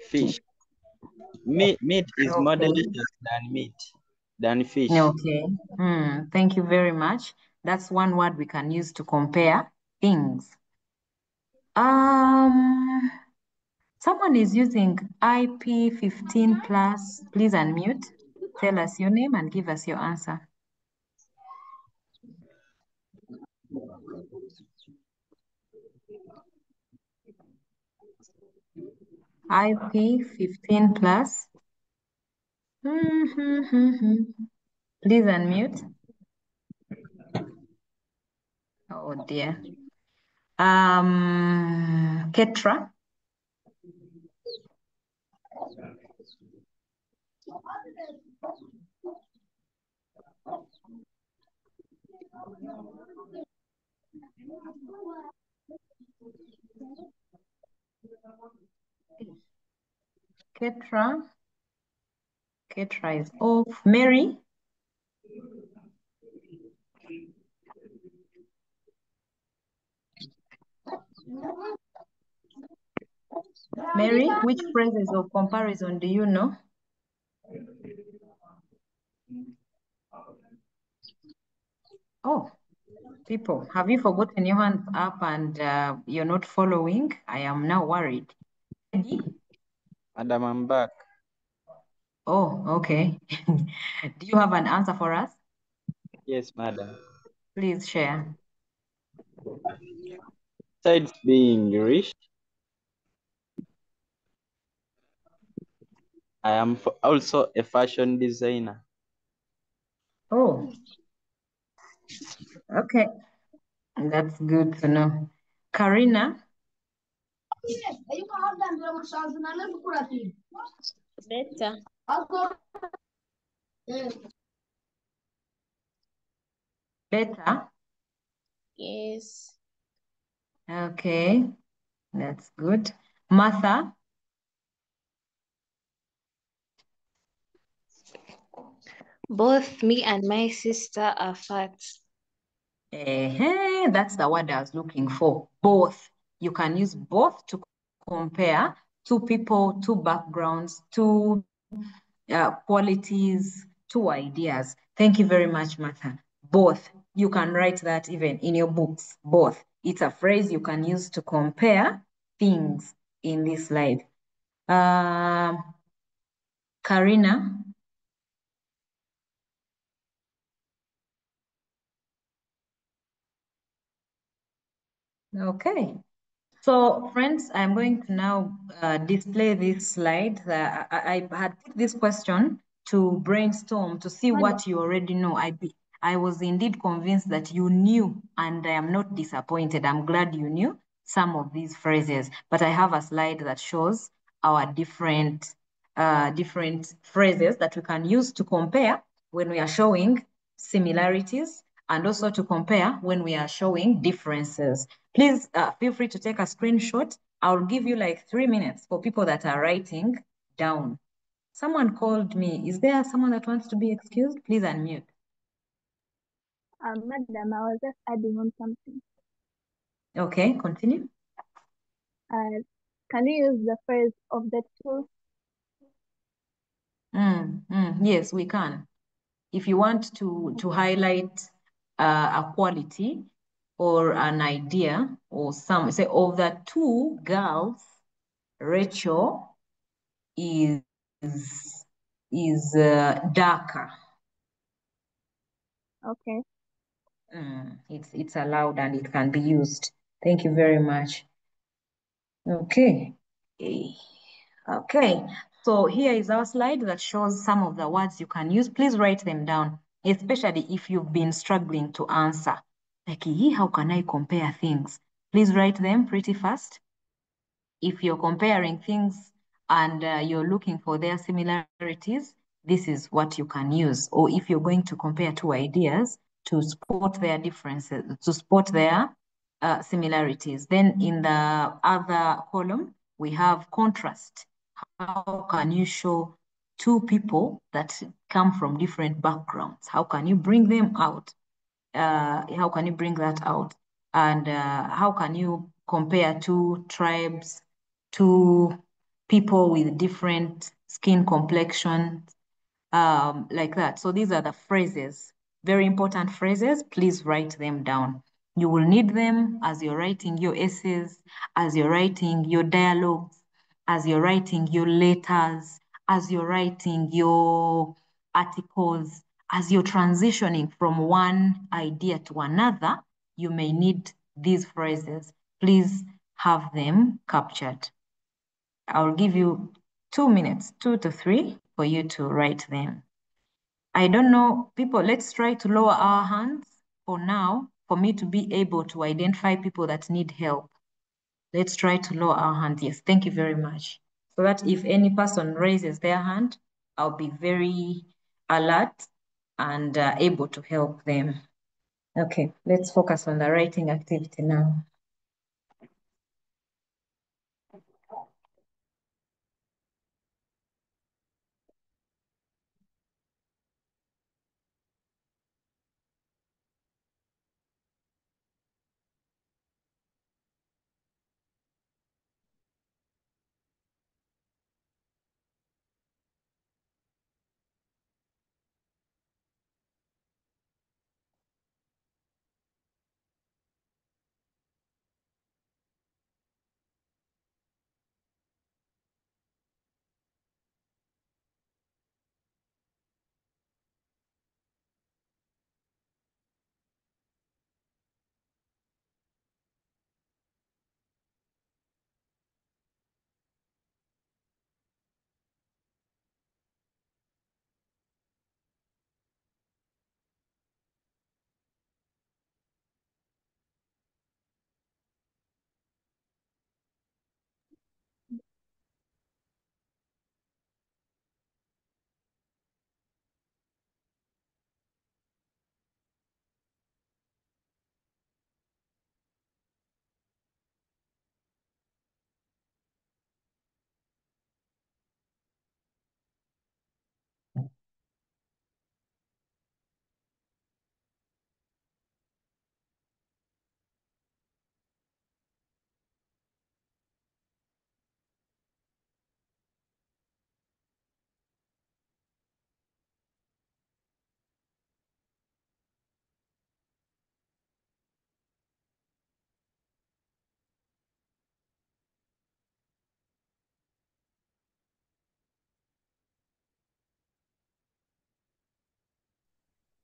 fish. Meat is more Okay. delicious than fish. Okay. Thank you very much. That's one word we can use to compare things. Someone is using IP15 plus. Please unmute. Tell us your name and give us your answer. IP15 plus. Please unmute. Oh dear. Ketra. Ketra is off. Mary. Mary, which phrases of comparison do you know? Oh, people, have you forgotten your hands up and you're not following? I am now worried. Madam, I'm back. Oh, okay. Do you have an answer for us? Yes, madam. Please share. Besides being rich, I am also a fashion designer. Oh, okay. That's good to know. Karina? Better. Better? Yes. Okay, that's good. Martha? Both me and my sister are fat. That's the word I was looking for. Both. You can use both to compare two people, two backgrounds, two qualities, two ideas. Thank you very much, Martha. Both. You can write that even in your books. Both. It's a phrase you can use to compare things in this life. Karina. Okay. So, friends, I'm going to now display this slide. I had put this question to brainstorm to see what you already know. I was indeed convinced that you knew, and I am not disappointed. I'm glad you knew some of these phrases, but I have a slide that shows our different phrases that we can use to compare when we are showing similarities and also to compare when we are showing differences. Please feel free to take a screenshot. I'll give you like 3 minutes for people that are writing down. Someone called me. Is there someone that wants to be excused? Please unmute. Madam, I was just adding on something. Okay, continue. Can you use the phrase of the truth? Yes, we can. If you want to highlight a quality or an idea or say of the two girls, Rachel is darker. Okay. It's allowed and it can be used. Thank you very much. Okay. Okay. So here is our slide that shows some of the words you can use. Please write them down, especially if you've been struggling to answer. Like, how can I compare things? Please write them pretty fast. If you're comparing things and you're looking for their similarities, this is what you can use. Or if you're going to compare two ideas to spot their differences, to spot their similarities. Then in the other column, we have contrast. How can you show two people that come from different backgrounds? How can you bring them out? How can you bring that out? And how can you compare two tribes, two people with different skin complexions, like that? So these are the phrases, very important phrases. Please write them down. You will need them as you're writing your essays, as you're writing your dialogues, as you're writing your letters, as you're writing your articles, as you're transitioning from one idea to another, you may need these phrases. Please have them captured. I'll give you 2 minutes, 2 to 3, for you to write them. I don't know, people, let's try to lower our hands for now, for me to be able to identify people that need help. Let's try to lower our hands. Yes, thank you very much. So that if any person raises their hand, I'll be very alert and able to help them. Okay, let's focus on the writing activity now.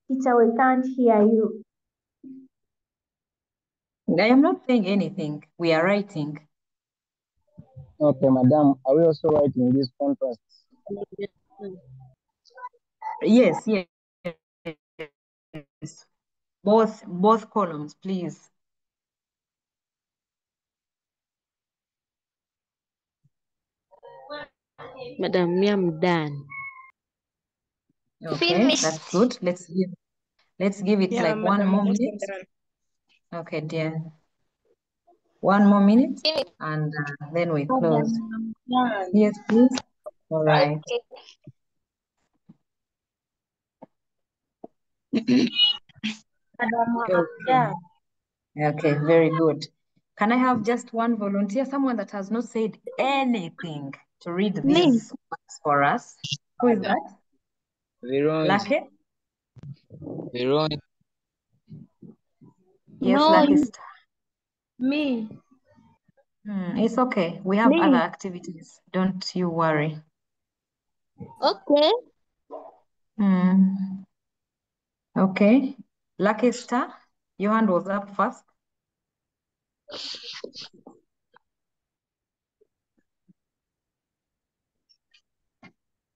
Teacher, we can't hear you. I am not saying anything. We are writing. Okay, madam, are we also writing these contrasts? Yes, yes. Both columns, please. Madam, me, I'm done. Okay, that's good. Let's give it like one more minute. Okay, dear. One more minute, and then we close. Yes, please. All right. Okay. Okay, very good. Can I have just one volunteer, someone that has not said anything, to read these words for us? Who is that? Veronica. Lucky? Veronica. Yes, No, Lucky. me. It's okay. We have other activities. Don't you worry. Okay. Okay. Lucky Star, your hand was up first.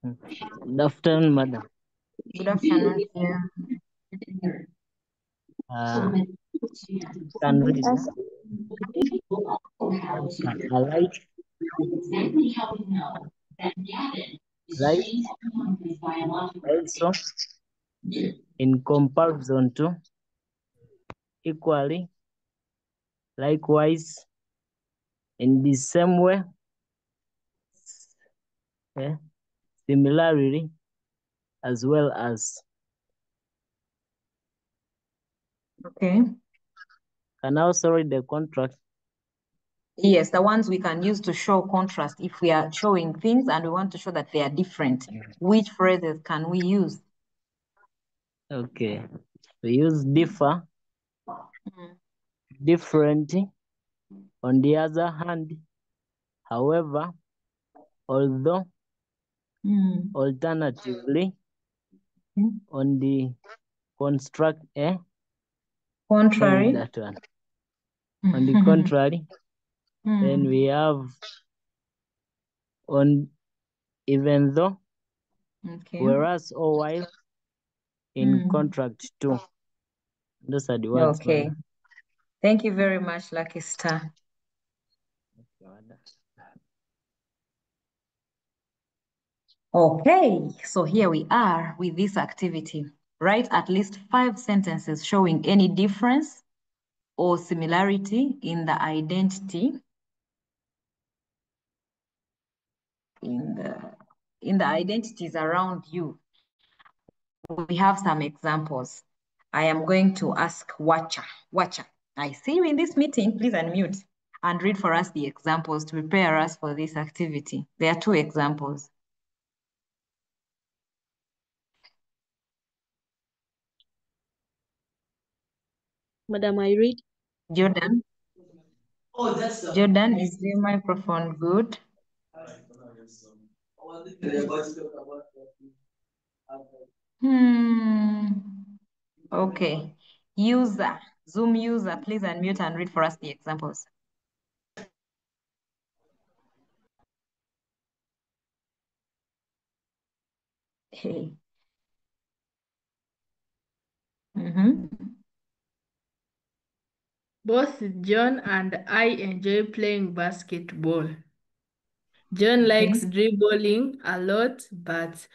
Good afternoon, madam. Good afternoon. Yeah. Can read now. Light also in comparison to, equally, likewise, in the same way, similarly, as well as. Okay. Can I also read the contract? Yes, the ones we can use to show contrast. If we are showing things and we want to show that they are different, which phrases can we use? Okay. We use differ, different. On the other hand, however, although, alternatively, on the construct, contrary. That one. On the contrary, then we have on even though, whereas or while, in contract too. Those are the words. Okay. Thank you very much, Lucky Star. Okay, so here we are with this activity. Write at least 5 sentences showing any difference or similarity in the identity in the identities around you. We have some examples. I am going to ask Wacha. Wacha, I see you in this meeting. Please unmute and read for us the examples to prepare us for this activity. There are 2 examples. Madam, I read. Jordan. Jordan, is the microphone good? Okay. User, Zoom user, please unmute and read for us the examples. Hey. Both John and I enjoy playing basketball. John likes dribbling a lot, but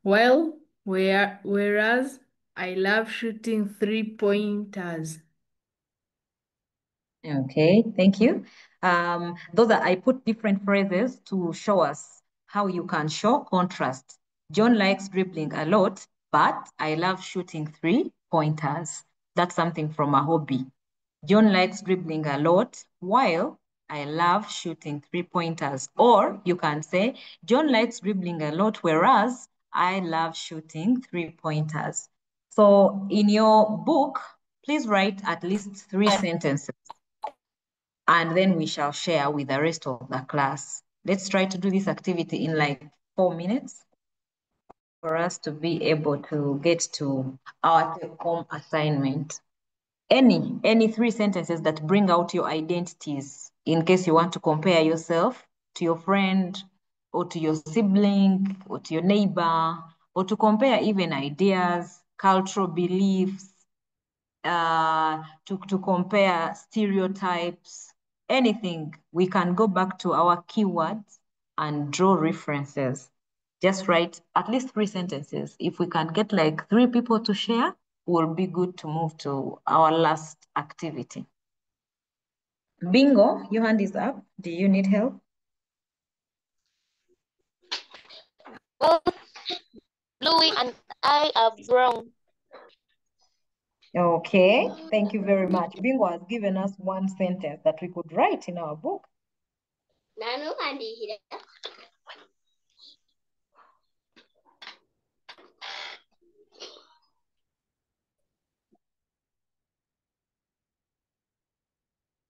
whereas I love shooting 3-pointers. Okay, thank you. Those are, I put different phrases to show us how you can show contrast. John likes dribbling a lot, but I love shooting 3-pointers. That's something from a hobby. John likes dribbling a lot, while I love shooting 3-pointers. Or you can say, John likes dribbling a lot, whereas I love shooting 3-pointers. So in your book, please write at least 3 sentences, and then we shall share with the rest of the class. Let's try to do this activity in like 4 minutes. for us to be able to get to our take-home assignment. Any 3 sentences that bring out your identities in case you want to compare yourself to your friend or to your sibling or to your neighbor, or to compare even ideas, cultural beliefs, to compare stereotypes, anything. We can go back to our keywords and draw references. Just write at least 3 sentences. If we can get like 3 people to share, we'll be good to move to our last activity. Bingo, your hand is up. Do you need help? Both Louis and I are brown. Okay, thank you very much. Bingo has given us 1 sentence that we could write in our book. Nanu and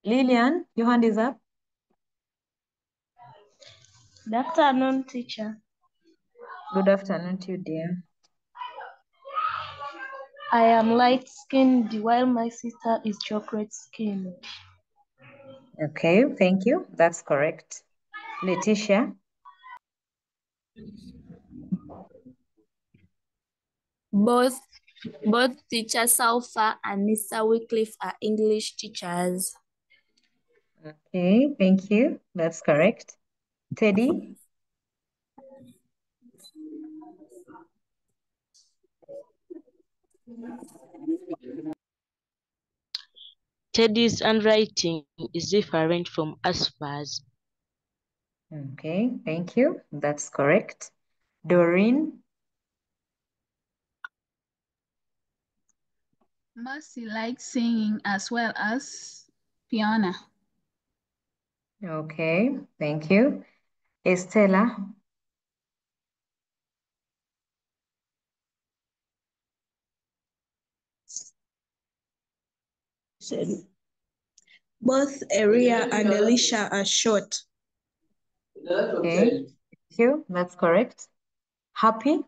Lillian, your hand is up. Good afternoon, teacher. Good afternoon to you, dear. I am light-skinned while my sister is chocolate-skinned. Okay, thank you. That's correct. Letitia. Both teacher Salfa and Mr. Wycliffe are English teachers. Okay, thank you. That's correct. Teddy. Teddy's handwriting is different from Asfa's. Okay, thank you. That's correct. Doreen. Mercy likes singing as well as Fiona. Okay, thank you. Estella. Both Aria and Alicia are short. Okay, thank you. That's correct. Happy.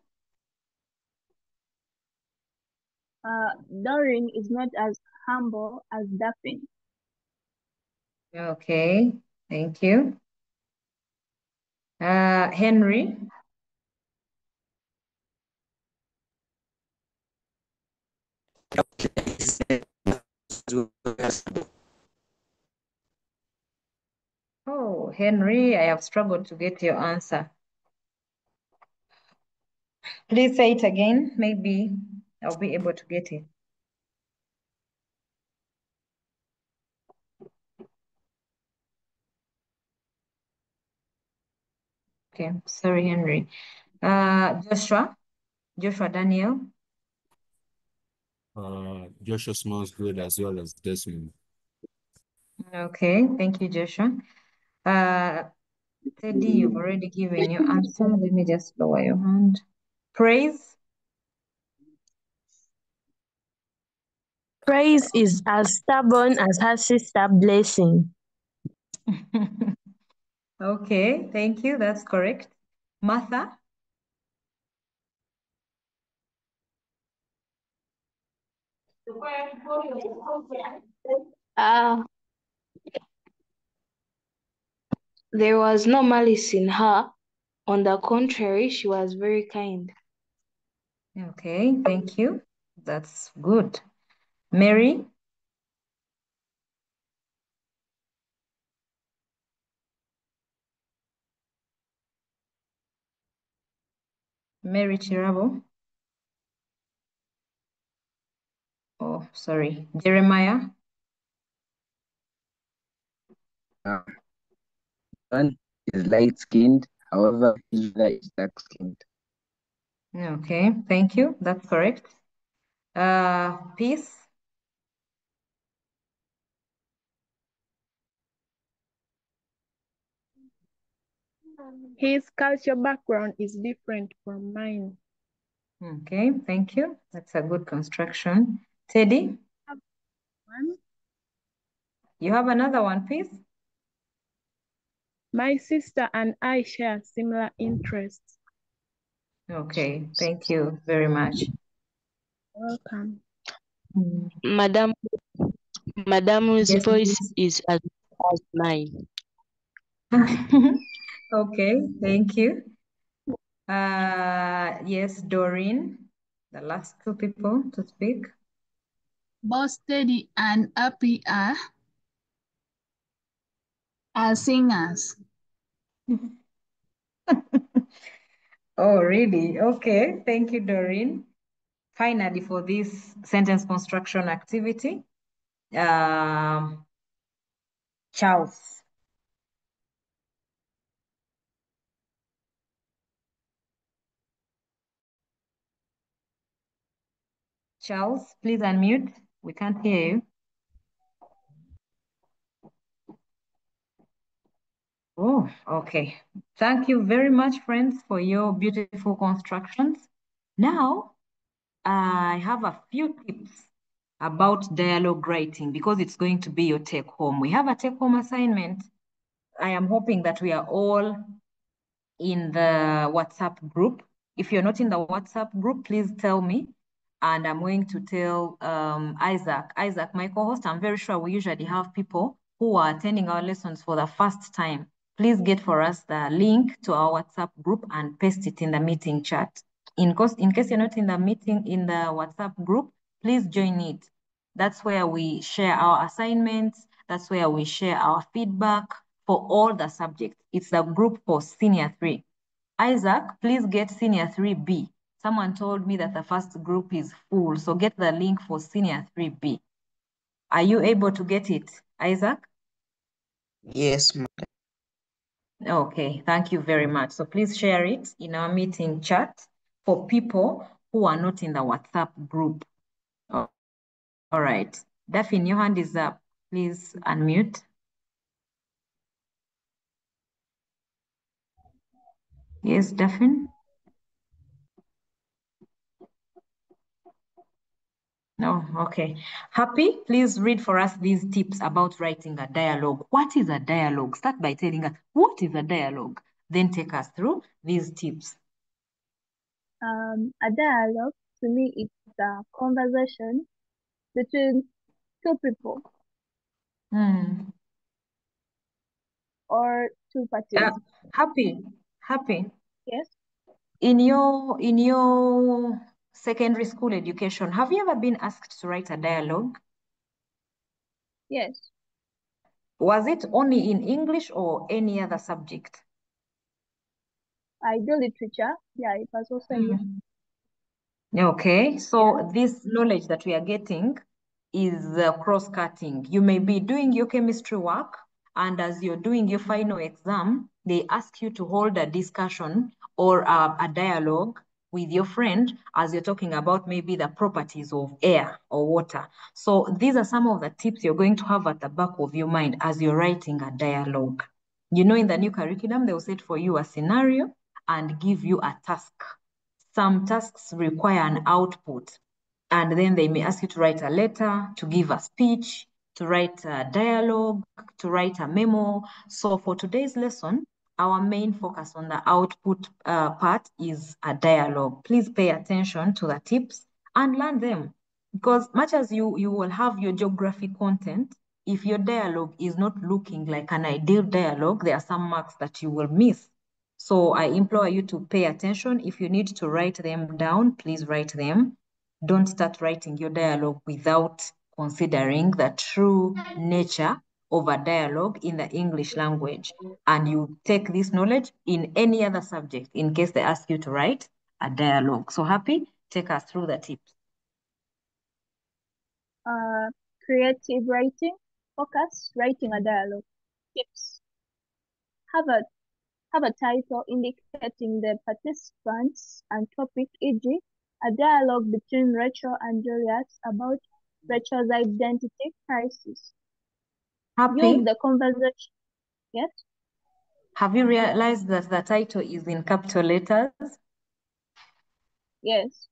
Doreen is not as humble as Daphne. Okay, thank you. Henry. Oh, Henry, I have struggled to get your answer. Please say it again. Maybe I'll be able to get it. Okay, sorry, Henry. Joshua Daniel. Joshua smells good as well as Desmond. Okay, thank you, Joshua. Teddy, you've already given your answer. Let me just lower your hand. Praise. Praise is as stubborn as her sister Blessing. Okay, thank you. That's correct. Martha. There was no malice in her. On the contrary, she was very kind. Okay, thank you. That's good. Mary. Mary Chirabo. Oh, sorry. Jeremiah. One is light-skinned, however, his mother is dark-skinned. Okay, thank you. That's correct. Peace. His culture background is different from mine. Okay, thank you. That's a good construction. Teddy. You have another one, please? My sister and I share similar interests. Okay, thank you very much. Welcome. Madamu's Yes, voice please. is as mine. Okay, thank you. Yes, Doreen, the last two people to speak. Both steady and happy are singers. Oh, really? Okay, thank you, Doreen. Finally, for this sentence construction activity, Charles. Charles, please unmute. We can't hear you. Oh, okay. Thank you very much, friends, for your beautiful constructions. Now, I have a few tips about dialogue writing because it's going to be your take home. We have a take home assignment. I am hoping that we are all in the WhatsApp group. If you're not in the WhatsApp group, please tell me. And I'm going to tell Isaac. Isaac, my co-host, I'm very sure we usually have people who are attending our lessons for the first time. Please get for us the link to our WhatsApp group and paste it in the meeting chat. In case you're not in the meeting in the WhatsApp group, please join it. That's where we share our assignments. That's where we share our feedback for all the subjects. It's the group for Senior 3. Isaac, please get Senior 3B. Someone told me that the first group is full, so get the link for Senior 3B. Are you able to get it, Isaac? Yes, ma'am. Okay, thank you very much. So please share it in our meeting chat for people who are not in the WhatsApp group. Oh, all right. Daphne, your hand is up. Please unmute. Yes, Daphne? No, okay. Happy, please read for us these tips about writing a dialogue. What is a dialogue? Start by telling us what is a dialogue. Then take us through these tips. A dialogue to me is a conversation between two people or two parties. Happy. Yes. In your secondary school education, have you ever been asked to write a dialogue? Yes. Was it only in English or any other subject? I do literature. Yeah, it was also in Okay, so this knowledge that we are getting is cross-cutting. You may be doing your chemistry work, and as you're doing your final exam, they ask you to hold a discussion or a dialogue with your friend as you're talking about maybe the properties of air or water. So these are some of the tips you're going to have at the back of your mind as you're writing a dialogue. You know, in the new curriculum, they'll set for you a scenario and give you a task. Some tasks require an output, and then they may ask you to write a letter, to give a speech, to write a dialogue, to write a memo. So for today's lesson, our main focus on the output part is a dialogue. Please pay attention to the tips and learn them, because much as you will have your geography content, if your dialogue is not looking like an ideal dialogue, there are some marks that you will miss. So I implore you to pay attention. If you need to write them down, please write them. Don't start writing your dialogue without considering the true nature of a dialogue in the English language. And you take this knowledge in any other subject in case they ask you to write a dialogue. So Happy, take us through the tips. Creative writing, focus, writing a dialogue. Tips. Have a title indicating the participants and topic, e.g., a dialogue between Rachel and Juliet about Rachel's identity crisis. Happy? Use the conversation. Yes? Have you realized that the title is in capital letters? Yes.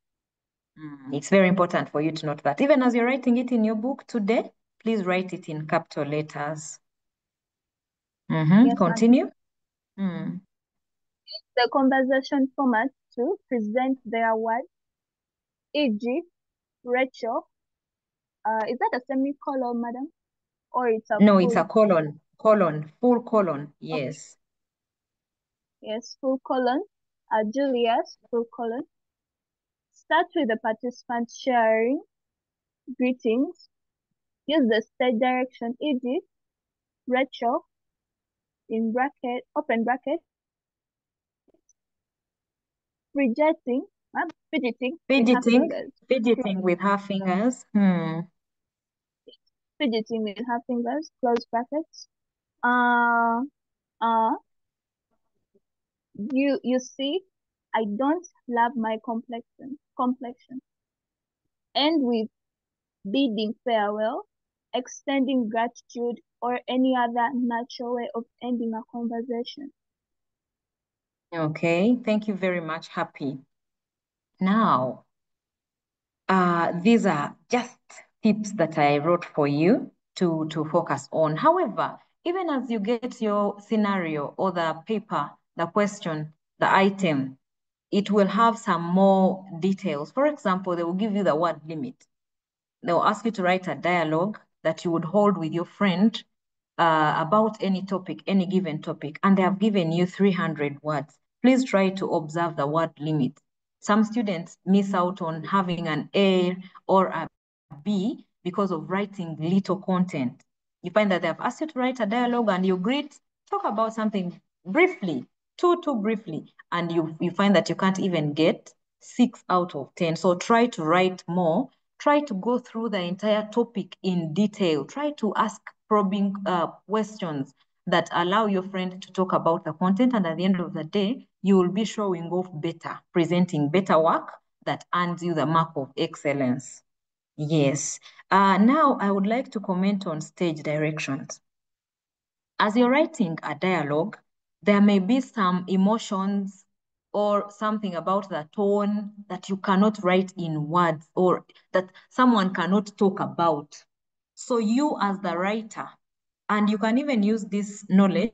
It's very important for you to note that. Even as you're writing it in your book today, please write it in capital letters. Yes, Continue. The conversation format to present their word, e.g., Rachel. Is that a semicolon, madam? Or it's a No, full? it's a colon, full colon, Okay. yes. Yes, full colon. Julius, full colon. Start with the participant sharing greetings. Use the stage direction, e.g., Rachel, in bracket, open bracket, fidgeting, fidgeting with her fingers. Fidgeting with her fingers. Fidgeting with her fingers, close brackets. Uh, you see, I don't love my complexion. End with bidding farewell, extending gratitude, or any other natural way of ending a conversation. Okay, thank you very much, Happy. Now, these are just tips that I wrote for you to focus on. However, even as you get your scenario or the paper, the question, the item, it will have some more details. For example, they will give you the word limit. They'll ask you to write a dialogue that you would hold with your friend about any topic, any given topic, and they have given you 300 words. Please try to observe the word limit. Some students miss out on having an A or a B because of writing little content. You find that they have asked you to write a dialogue and you greet, talk about something briefly, too briefly, and you find that you can't even get 6 out of 10. So try to write more. Try to go through the entire topic in detail. Try to ask probing questions that allow your friend to talk about the content. And at the end of the day, you will be showing off better, presenting better work that earns you the mark of excellence. Yes. Now I would like to comment on stage directions. As you're writing a dialogue, there may be some emotions or something about the tone that you cannot write in words or that someone cannot talk about. So you as the writer, and you can even use this knowledge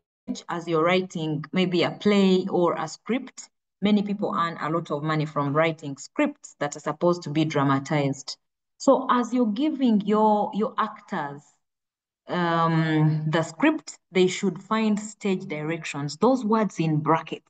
as you're writing maybe a play or a script. Many people earn a lot of money from writing scripts that are supposed to be dramatized. So as you're giving your actors the script, they should find stage directions, those words in brackets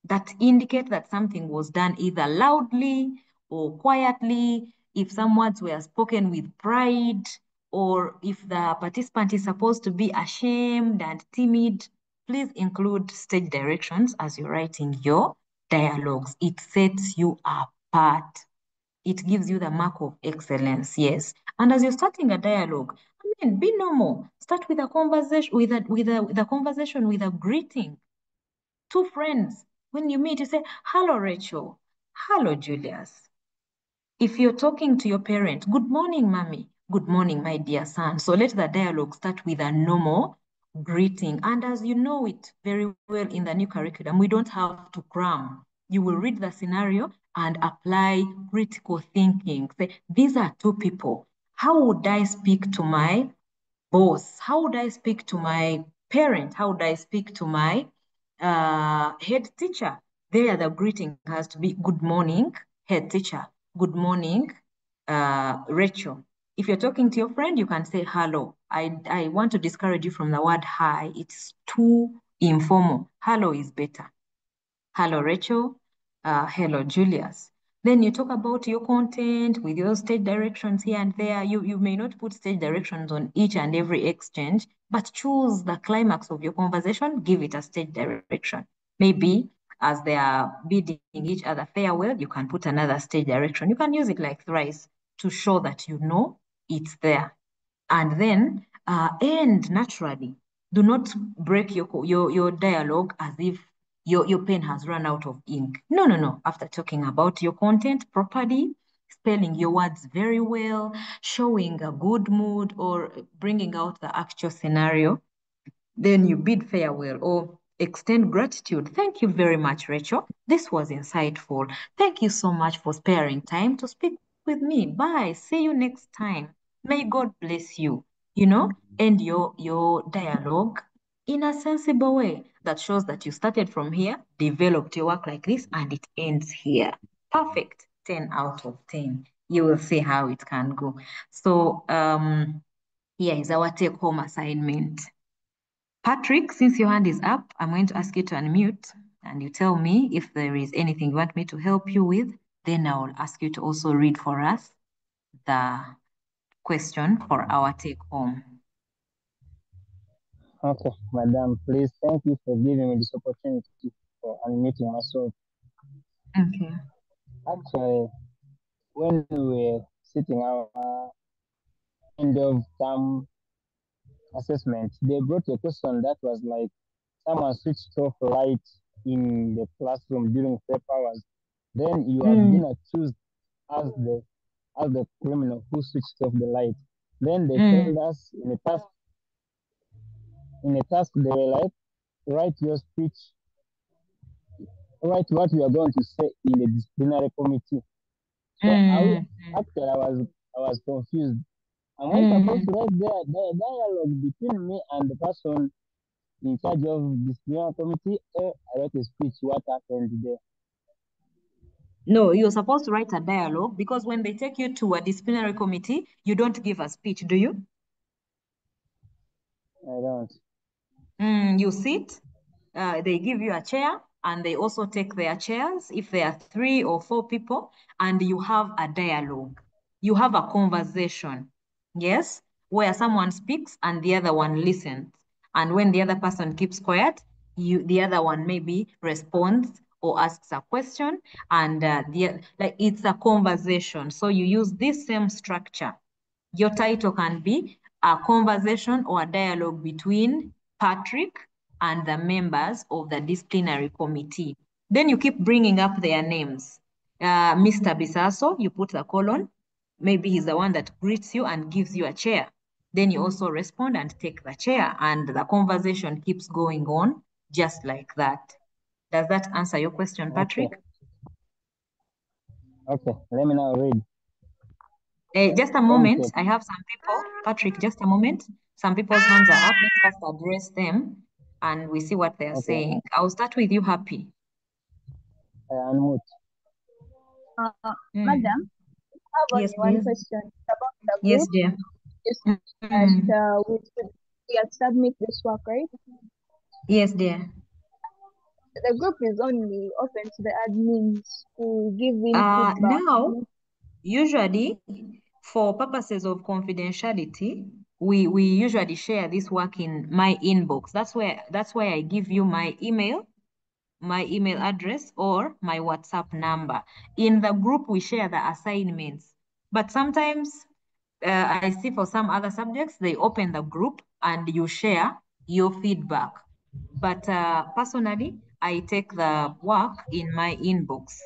that indicate that something was done either loudly or quietly, if some words were spoken with pride, or if the participant is supposed to be ashamed and timid. Please include stage directions as you're writing your dialogues. It sets you apart. It gives you the mark of excellence, yes. And as you're starting a dialogue, be normal. Start with a conversation, with a conversation, with a greeting. Two friends, when you meet, you say, "Hello, Rachel. Hello, Julius." If you're talking to your parent, "Good morning, mommy. Good morning, my dear son." So let the dialogue start with a normal greeting. And as you know it very well in the new curriculum, we don't have to cram. You will read the scenario and apply critical thinking. Say, these are two people. How would I speak to my boss? How would I speak to my parent? How would I speak to my head teacher? There, the greeting has to be "Good morning, head teacher. Good morning, Rachel." If you're talking to your friend, you can say "Hello." I want to discourage you from the word "hi." It's too informal. Hello is better. "Hello, Rachel." "Hello, Julius." Then you talk about your content with your stage directions here and there. You may not put stage directions on each and every exchange, but choose the climax of your conversation, give it a stage direction. Maybe as they are bidding each other farewell, you can put another stage direction. You can use it like thrice to show that you know it's there. And then end naturally. Do not break your dialogue as if your pen has run out of ink. No. After talking about your content properly, spelling your words very well, showing a good mood, or bringing out the actual scenario, then you bid farewell or extend gratitude. "Thank you very much, Rachel. This was insightful. Thank you so much for sparing time to speak with me. Bye. See you next time. May God bless you." End your dialogue in a sensible way that shows that you started from here, developed your work like this, and it ends here. Perfect. 10 out of 10. You will see how it can go. So here is our take-home assignment. Patrick, since your hand is up, I'm going to ask you to unmute and you tell me if there is anything you want me to help you with. Then I'll ask you to also read for us the question for our take-home. Okay, madam, please, thank you for giving me this opportunity for unmuting myself. Okay. Actually, when we were sitting our end of term assessment, they brought a question that was like, someone switched off light in the classroom during prep hours. Then you have been accused as the criminal who switched off the light. Then they told us in a task they were like, write your speech, write what you are going to say in the disciplinary committee. So actually I was confused. Am I supposed to write the dialogue between me and the person in charge of disciplinary committee, or I write a speech? What happened there? No, you're supposed to write a dialogue, because when they take you to a disciplinary committee, you don't give a speech, do you? I don't. You sit, they give you a chair, and they also take their chairs if there are 3 or 4 people, and you have a dialogue. You have a conversation, yes, where someone speaks and the other one listens. And when the other person keeps quiet, the other one maybe responds or asks a question, and like it's a conversation. So you use this same structure. Your title can be a conversation or a dialogue between Patrick and the members of the disciplinary committee. Then you keep bringing up their names. Mr. Bisaso, you put a colon. Maybe he's the one that greets you and gives you a chair. Then you also respond and take the chair, and the conversation keeps going on just like that. Does that answer your question, Patrick? Okay, let me now read. Just a moment. I have some people. Patrick, just a moment. Some people's hands are up. Let's first address them and we see what they're saying. I'll start with you, Happy. Madam, I have Yes, only one please. question about the Yes, group. dear. You said that we have submit this work, right? Yes, dear. The group is only open to the admins to give in feedback. Now, usually, for purposes of confidentiality, we usually share this work in my inbox. That's why I give you my email address or my WhatsApp number. In the group, we share the assignments. But sometimes I see for some other subjects, they open the group and you share your feedback. But personally, I take the work in my inbox.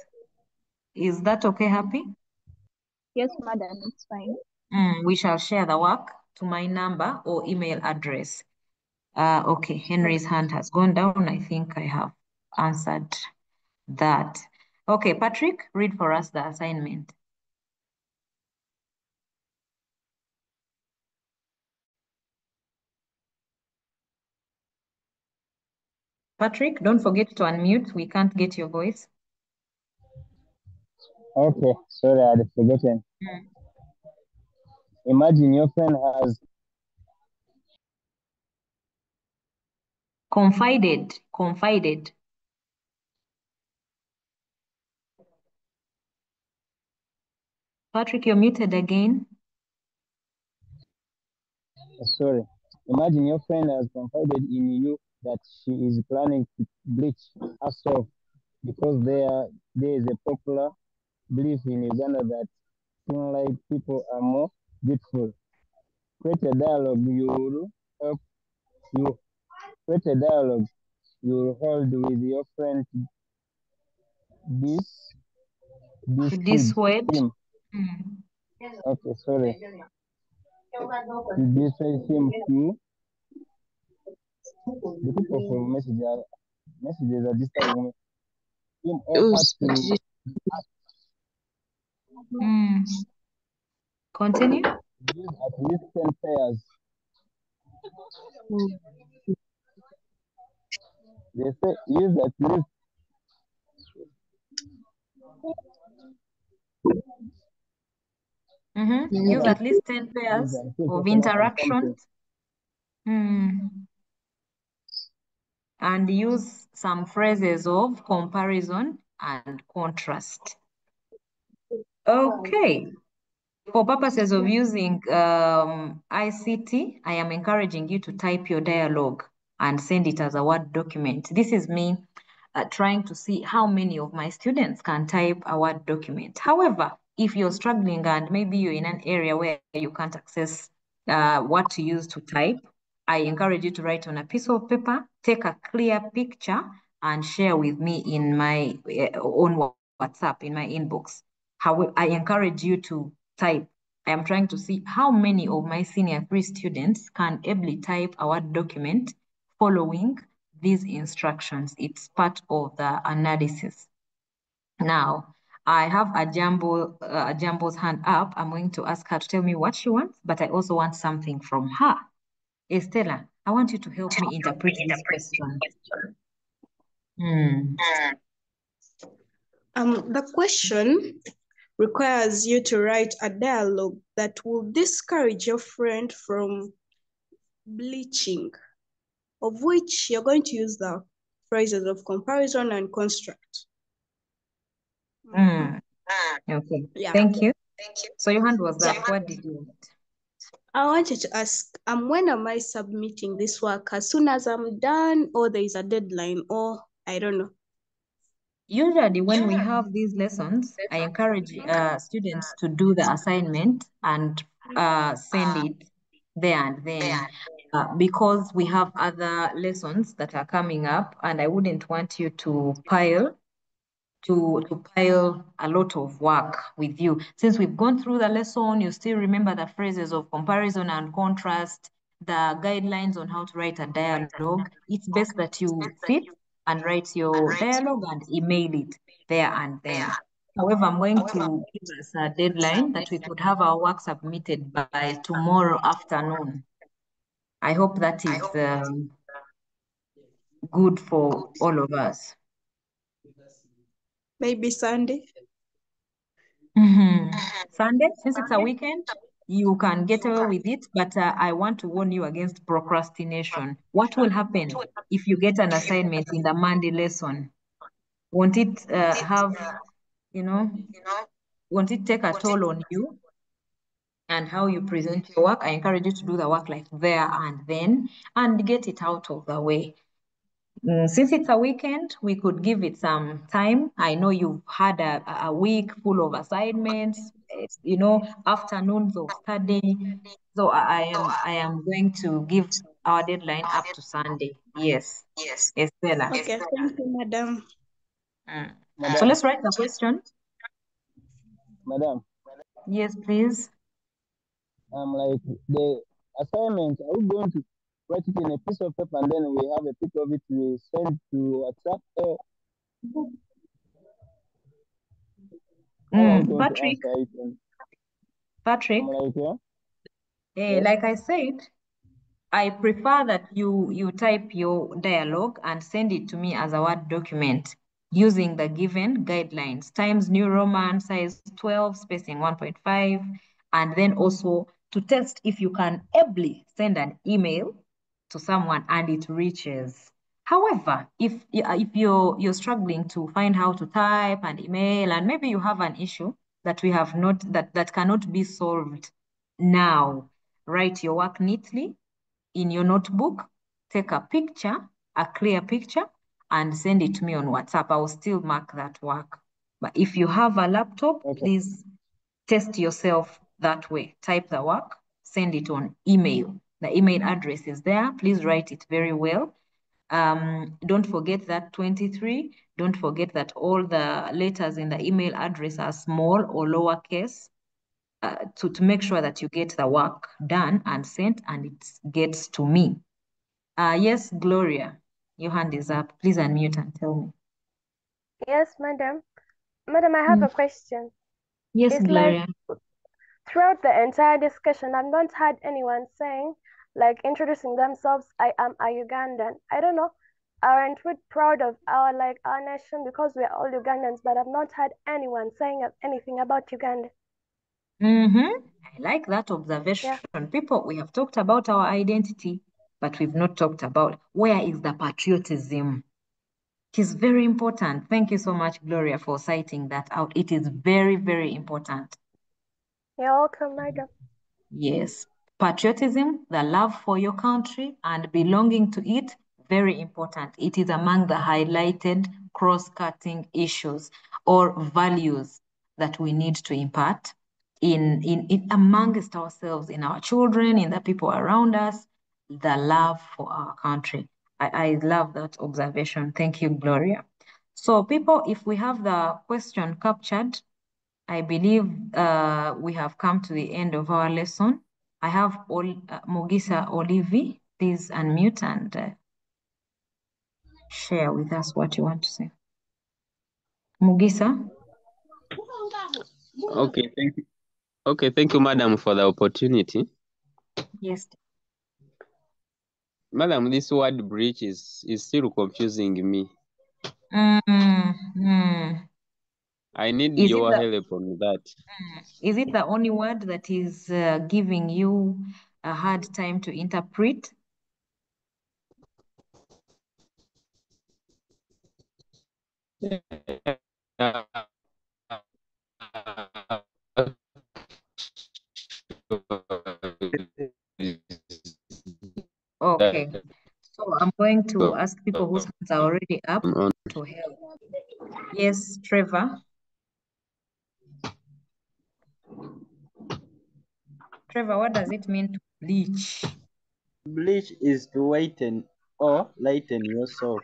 Is that okay, Happy? Yes, madam, it's fine. We shall share the work to my number or email address. Okay, Henry's hand has gone down. I think I have answered that. Okay, Patrick, read for us the assignment. Patrick, don't forget to unmute. We can't get your voice. Okay, sorry, I had forgotten. Imagine your friend has confided. Patrick, you're muted again. Sorry. Imagine your friend has confided in you that she is planning to bleach herself because there is a popular belief in Uganda that like people are more beautiful. Create a dialogue. You will help you create a dialogue. You will hold with your friend this word. Okay, sorry. This him to the people from messages are disturbing me. Him or her to continue. Use at least 10 pairs. They say use at least Use at least 10 use pairs and think of of something. interactions. And use some phrases of comparison and contrast. Okay. For purposes of using ICT, I am encouraging you to type your dialogue and send it as a Word document. This is me trying to see how many of my students can type a Word document. However, if you're struggling and maybe you're in an area where you can't access what to use to type, I encourage you to write on a piece of paper, take a clear picture, and share with me in my own WhatsApp, in my inbox. How I encourage you to type. I am trying to see how many of my senior 3 students can ably type a Word document following these instructions. It's part of the analysis. Now, I have Jambo's hand up. I'm going to ask her to tell me what she wants, but I also want something from her. Estella, I want you to help me interpret this question. The question requires you to write a dialogue that will discourage your friend from bleaching, of which you're going to use the phrases of comparison and construct. Okay, Yeah. thank you. So your hand was up. What did you want? I wanted to ask, when am I submitting this work? As soon as I'm done, or there is a deadline, or I don't know. Usually when we have these lessons, I encourage students to do the assignment and send it there and then because we have other lessons that are coming up and I wouldn't want you to pile a lot of work with you. Since we've gone through the lesson, you still remember the phrases of comparison and contrast, the guidelines on how to write a dialogue. It's best that you sit and write your dialogue and email it there and then. However, I'm going to give us a deadline that we could have our work submitted by tomorrow afternoon. I hope that is good for all of us. Maybe Sunday. Sunday, since it's a weekend, you can get away with it, but I want to warn you against procrastination. What will happen if you get an assignment in the Monday lesson? Won't it won't it take a toll on you and how you present your work? I encourage you to do the work like there and then and get it out of the way. Since it's a weekend, we could give it some time. I know you've had a week full of assignments, afternoons of study. So I am going to give our deadline up to Sunday. Yes, Estella. Okay, thank you, madam. So let's write the question. Madam. Yes, please. Like the assignment, are we going to write it in a piece of paper and then we have a picture of it we send to WhatsApp? How are we going to Patrick. answer it? Patrick. Like I said, I prefer that you type your dialogue and send it to me as a Word document using the given guidelines, Times New Roman, size 12, spacing 1.5, and then also to test if you can ably send an email to someone and it reaches. However, if you're struggling to find how to type and email, and maybe you have an issue that we have not that cannot be solved now, write your work neatly in your notebook, take a picture, a clear picture, and send it to me on WhatsApp. I will still mark that work. But if you have a laptop, please test yourself that way. Type the work, send it on email. The email address is there. Please write it very well. Don't forget that 23. Don't forget that all the letters in the email address are small or lowercase. To make sure that you get the work done and sent and it gets to me. Yes, Gloria, your hand is up. Please unmute and tell me. Yes, madam. Madam, I have a question. Yes, It's Gloria. like throughout the entire discussion, I've not had anyone saying, like introducing themselves, I am a Ugandan. I don't know. aren't we proud of our nation, because we are all Ugandans, but I've not heard anyone saying anything about Uganda. I like that observation. People, we have talked about our identity, but we've not talked about where is the patriotism. It is very important. Thank you so much, Gloria, for citing that out. It is very, very important. You're welcome, madam. Yes. Patriotism, the love for your country and belonging to it, very important. It is among the highlighted cross-cutting issues or values that we need to impart in amongst ourselves, in our children, in the people around us, the love for our country. I love that observation. Thank you, Gloria. So people, if we have the question captured, I believe we have come to the end of our lesson. I have Mugisa Olivi. Please unmute and share with us what you want to say. Mugisa? Okay, thank you. Okay, thank you, madam, for the opportunity. Yes. Madam, this word breach is still confusing me. I need your help on that. Is it the only word that is giving you a hard time to interpret? Okay. So I'm going to ask people whose hands are already up to help. Yes, Trevor. Trevor, what does it mean to bleach? Bleach is to whiten or lighten yourself.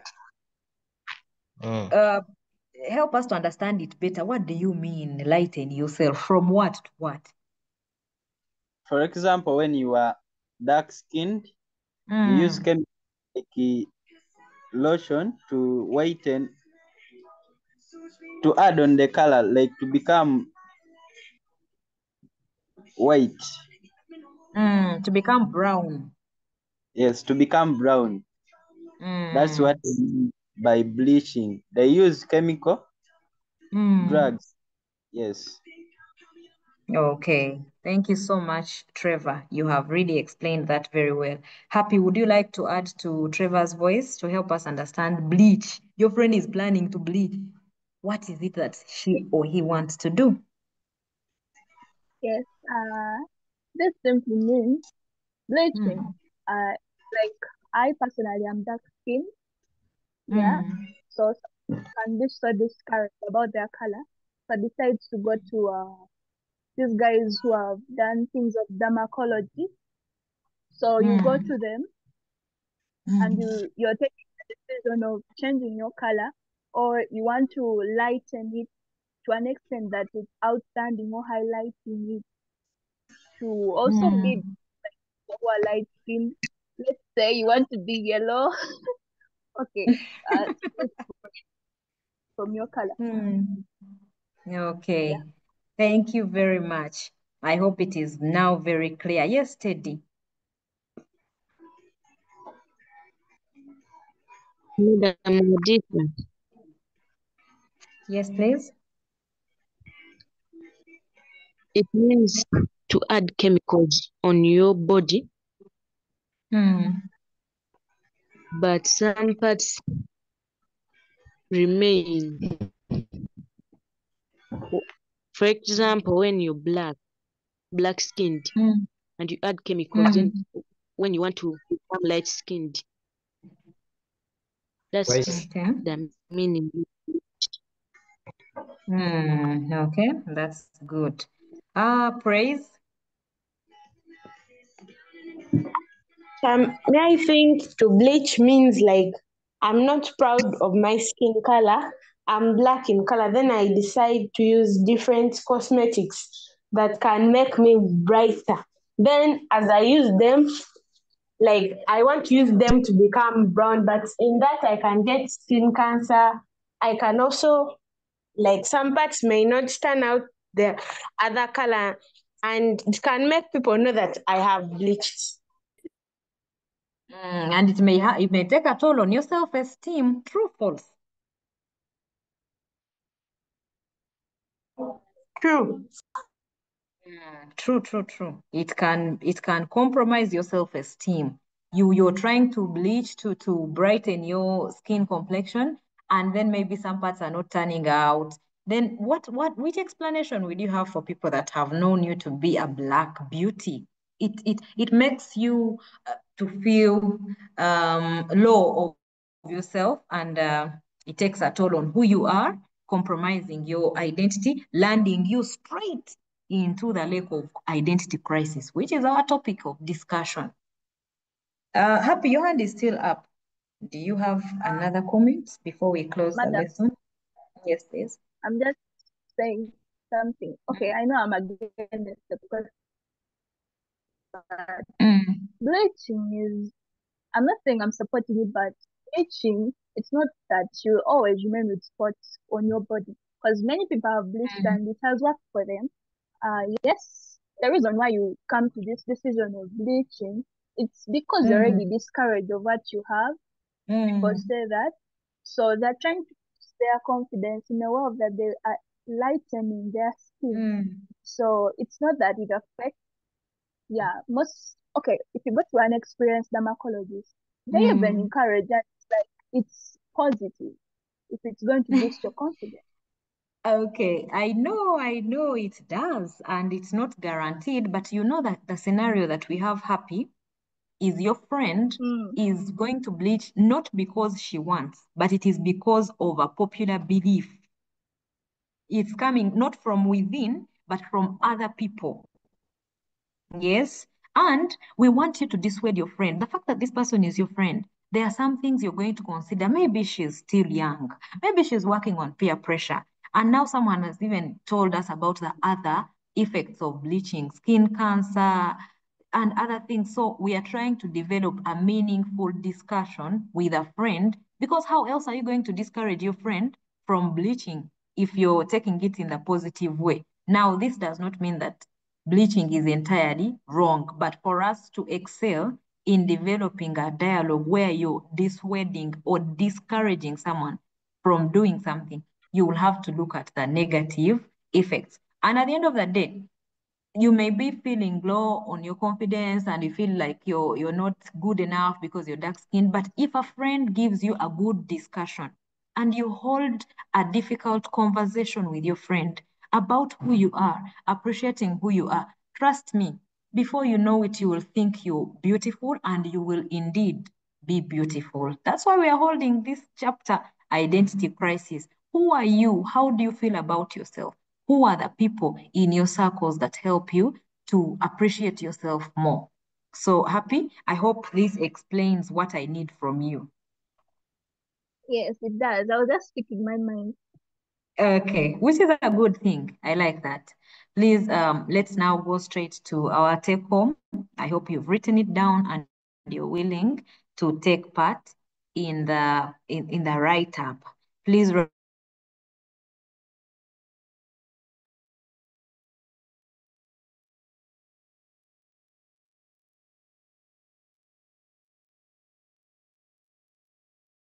Help us to understand it better. What do you mean, lighten yourself? From what to what? For example, when you are dark-skinned, you use chemical like lotion to whiten, to add on the color, like to become white. To become brown. Yes, to become brown. That's what they mean by bleaching. They use chemical drugs. Yes. Okay. Thank you so much, Trevor. You have really explained that very well. Happy, would you like to add to Trevor's voice to help us understand bleach? Your friend is planning to bleach. What is it that she or he wants to do? Yes, this simply means bleaching. Like I personally am dark skinned. Yeah. So some can be so discouraged about their color, so decides to go to these guys who have done things of dermatology. So you go to them and you're taking the decision of changing your color, or you want to lighten it to an extent that it's outstanding or highlighting it to also be like who are light skin. Let's say you want to be yellow. Okay, from your color. Okay. Yeah. Thank you very much. I hope it is now very clear. Yes, Teddy. Yes, please. It means to add chemicals on your body. But some parts remain. For example, when you're black skinned, and you add chemicals in when you want to become light skinned. That's the meaning. Okay, that's good. Praise. I think to bleach means like I'm not proud of my skin color. I'm black in color. Then I decide to use different cosmetics that can make me brighter. Then as I use them, like I want to use them to become brown, but in that I can get skin cancer. I can also, like, some parts may not turn out the other color, and it can make people know that I have bleached. And it may take a toll on your self-esteem. True, false? True. True. It can compromise your self-esteem. You're trying to bleach to brighten your skin complexion, and then maybe some parts are not turning out. Then which explanation would you have for people that have known you to be a black beauty? It makes you to feel low of yourself, and it takes a toll on who you are, compromising your identity, landing you straight into the lake of identity crisis, which is our topic of discussion. Happy, your hand is still up. Do you have another comment before we close the Madam, lesson? Yes, please. I'm just saying something. Okay, I know I'm against it because bleaching is, I'm not saying I'm supporting it, but bleaching, it's not that you always remain with spots on your body. Because many people have bleached and it has worked for them. Yes, the reason why you come to this decision of bleaching, it's because you're already discouraged of what you have. People say that. So they're trying to boost their confidence in a world that they are lightening their skin. So it's not that it affects, okay, if you go to an experienced dermatologist, they even encourage that it's positive if it's going to boost your confidence. Okay, I know it does, and it's not guaranteed, but you know that the scenario that we have, Happy, is your friend is going to bleach not because she wants, but it is because of a popular belief. It's coming not from within, but from other people. Yes. And we want you to dissuade your friend. The fact that this person is your friend, there are some things you're going to consider. Maybe she's still young. Maybe she's working on peer pressure. And now someone has even told us about the other effects of bleaching, skin cancer, and other things. So we are trying to develop a meaningful discussion with a friend, because how else are you going to discourage your friend from bleaching if you're taking it in the positive way? Now, this does not mean that bleaching is entirely wrong, but for us to excel in developing a dialogue where you're dissuading or discouraging someone from doing something, you will have to look at the negative effects. And at the end of the day, you may be feeling low on your confidence and you feel like you're not good enough because you're dark skinned. But if a friend gives you a good discussion and you hold a difficult conversation with your friend about who you are, appreciating who you are, trust me, before you know it, you will think you're beautiful and you will indeed be beautiful. That's why we are holding this chapter, Identity Crisis. Who are you? How do you feel about yourself? Who are the people in your circles that help you to appreciate yourself more? So, Happy, I hope this explains what I need from you. Yes, it does. I was just speaking my mind. Okay, which is a good thing. I like that. Please, let's now go straight to our take home. I hope you've written it down and you're willing to take part in the write-up. Please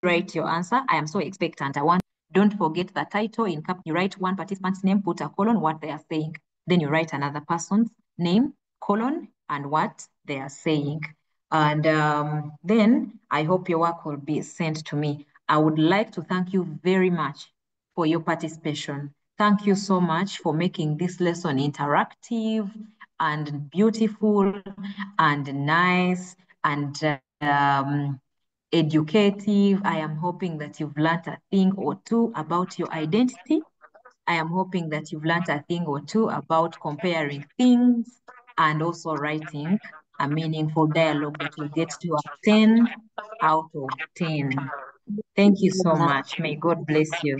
write your answer. I am so expectant. Don't forget the title in cap. You write one participant's name, put a colon, what they are saying. Then you write another person's name, colon, and what they are saying. And then I hope your work will be sent to me. I would like to thank you very much for your participation. Thank you so much for making this lesson interactive and beautiful and nice and educative. I am hoping that you've learned a thing or two about your identity. I am hoping that you've learned a thing or two about comparing things and also writing a meaningful dialogue that will get to a 10 out of 10. Thank you so much. May God bless you.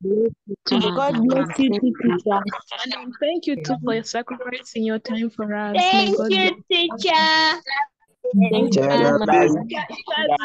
God bless you too, teacher. And thank you too for sacrificing your time for us. May Thank God you, bless you. teacher. Thank you Teacher, so bye much. bye.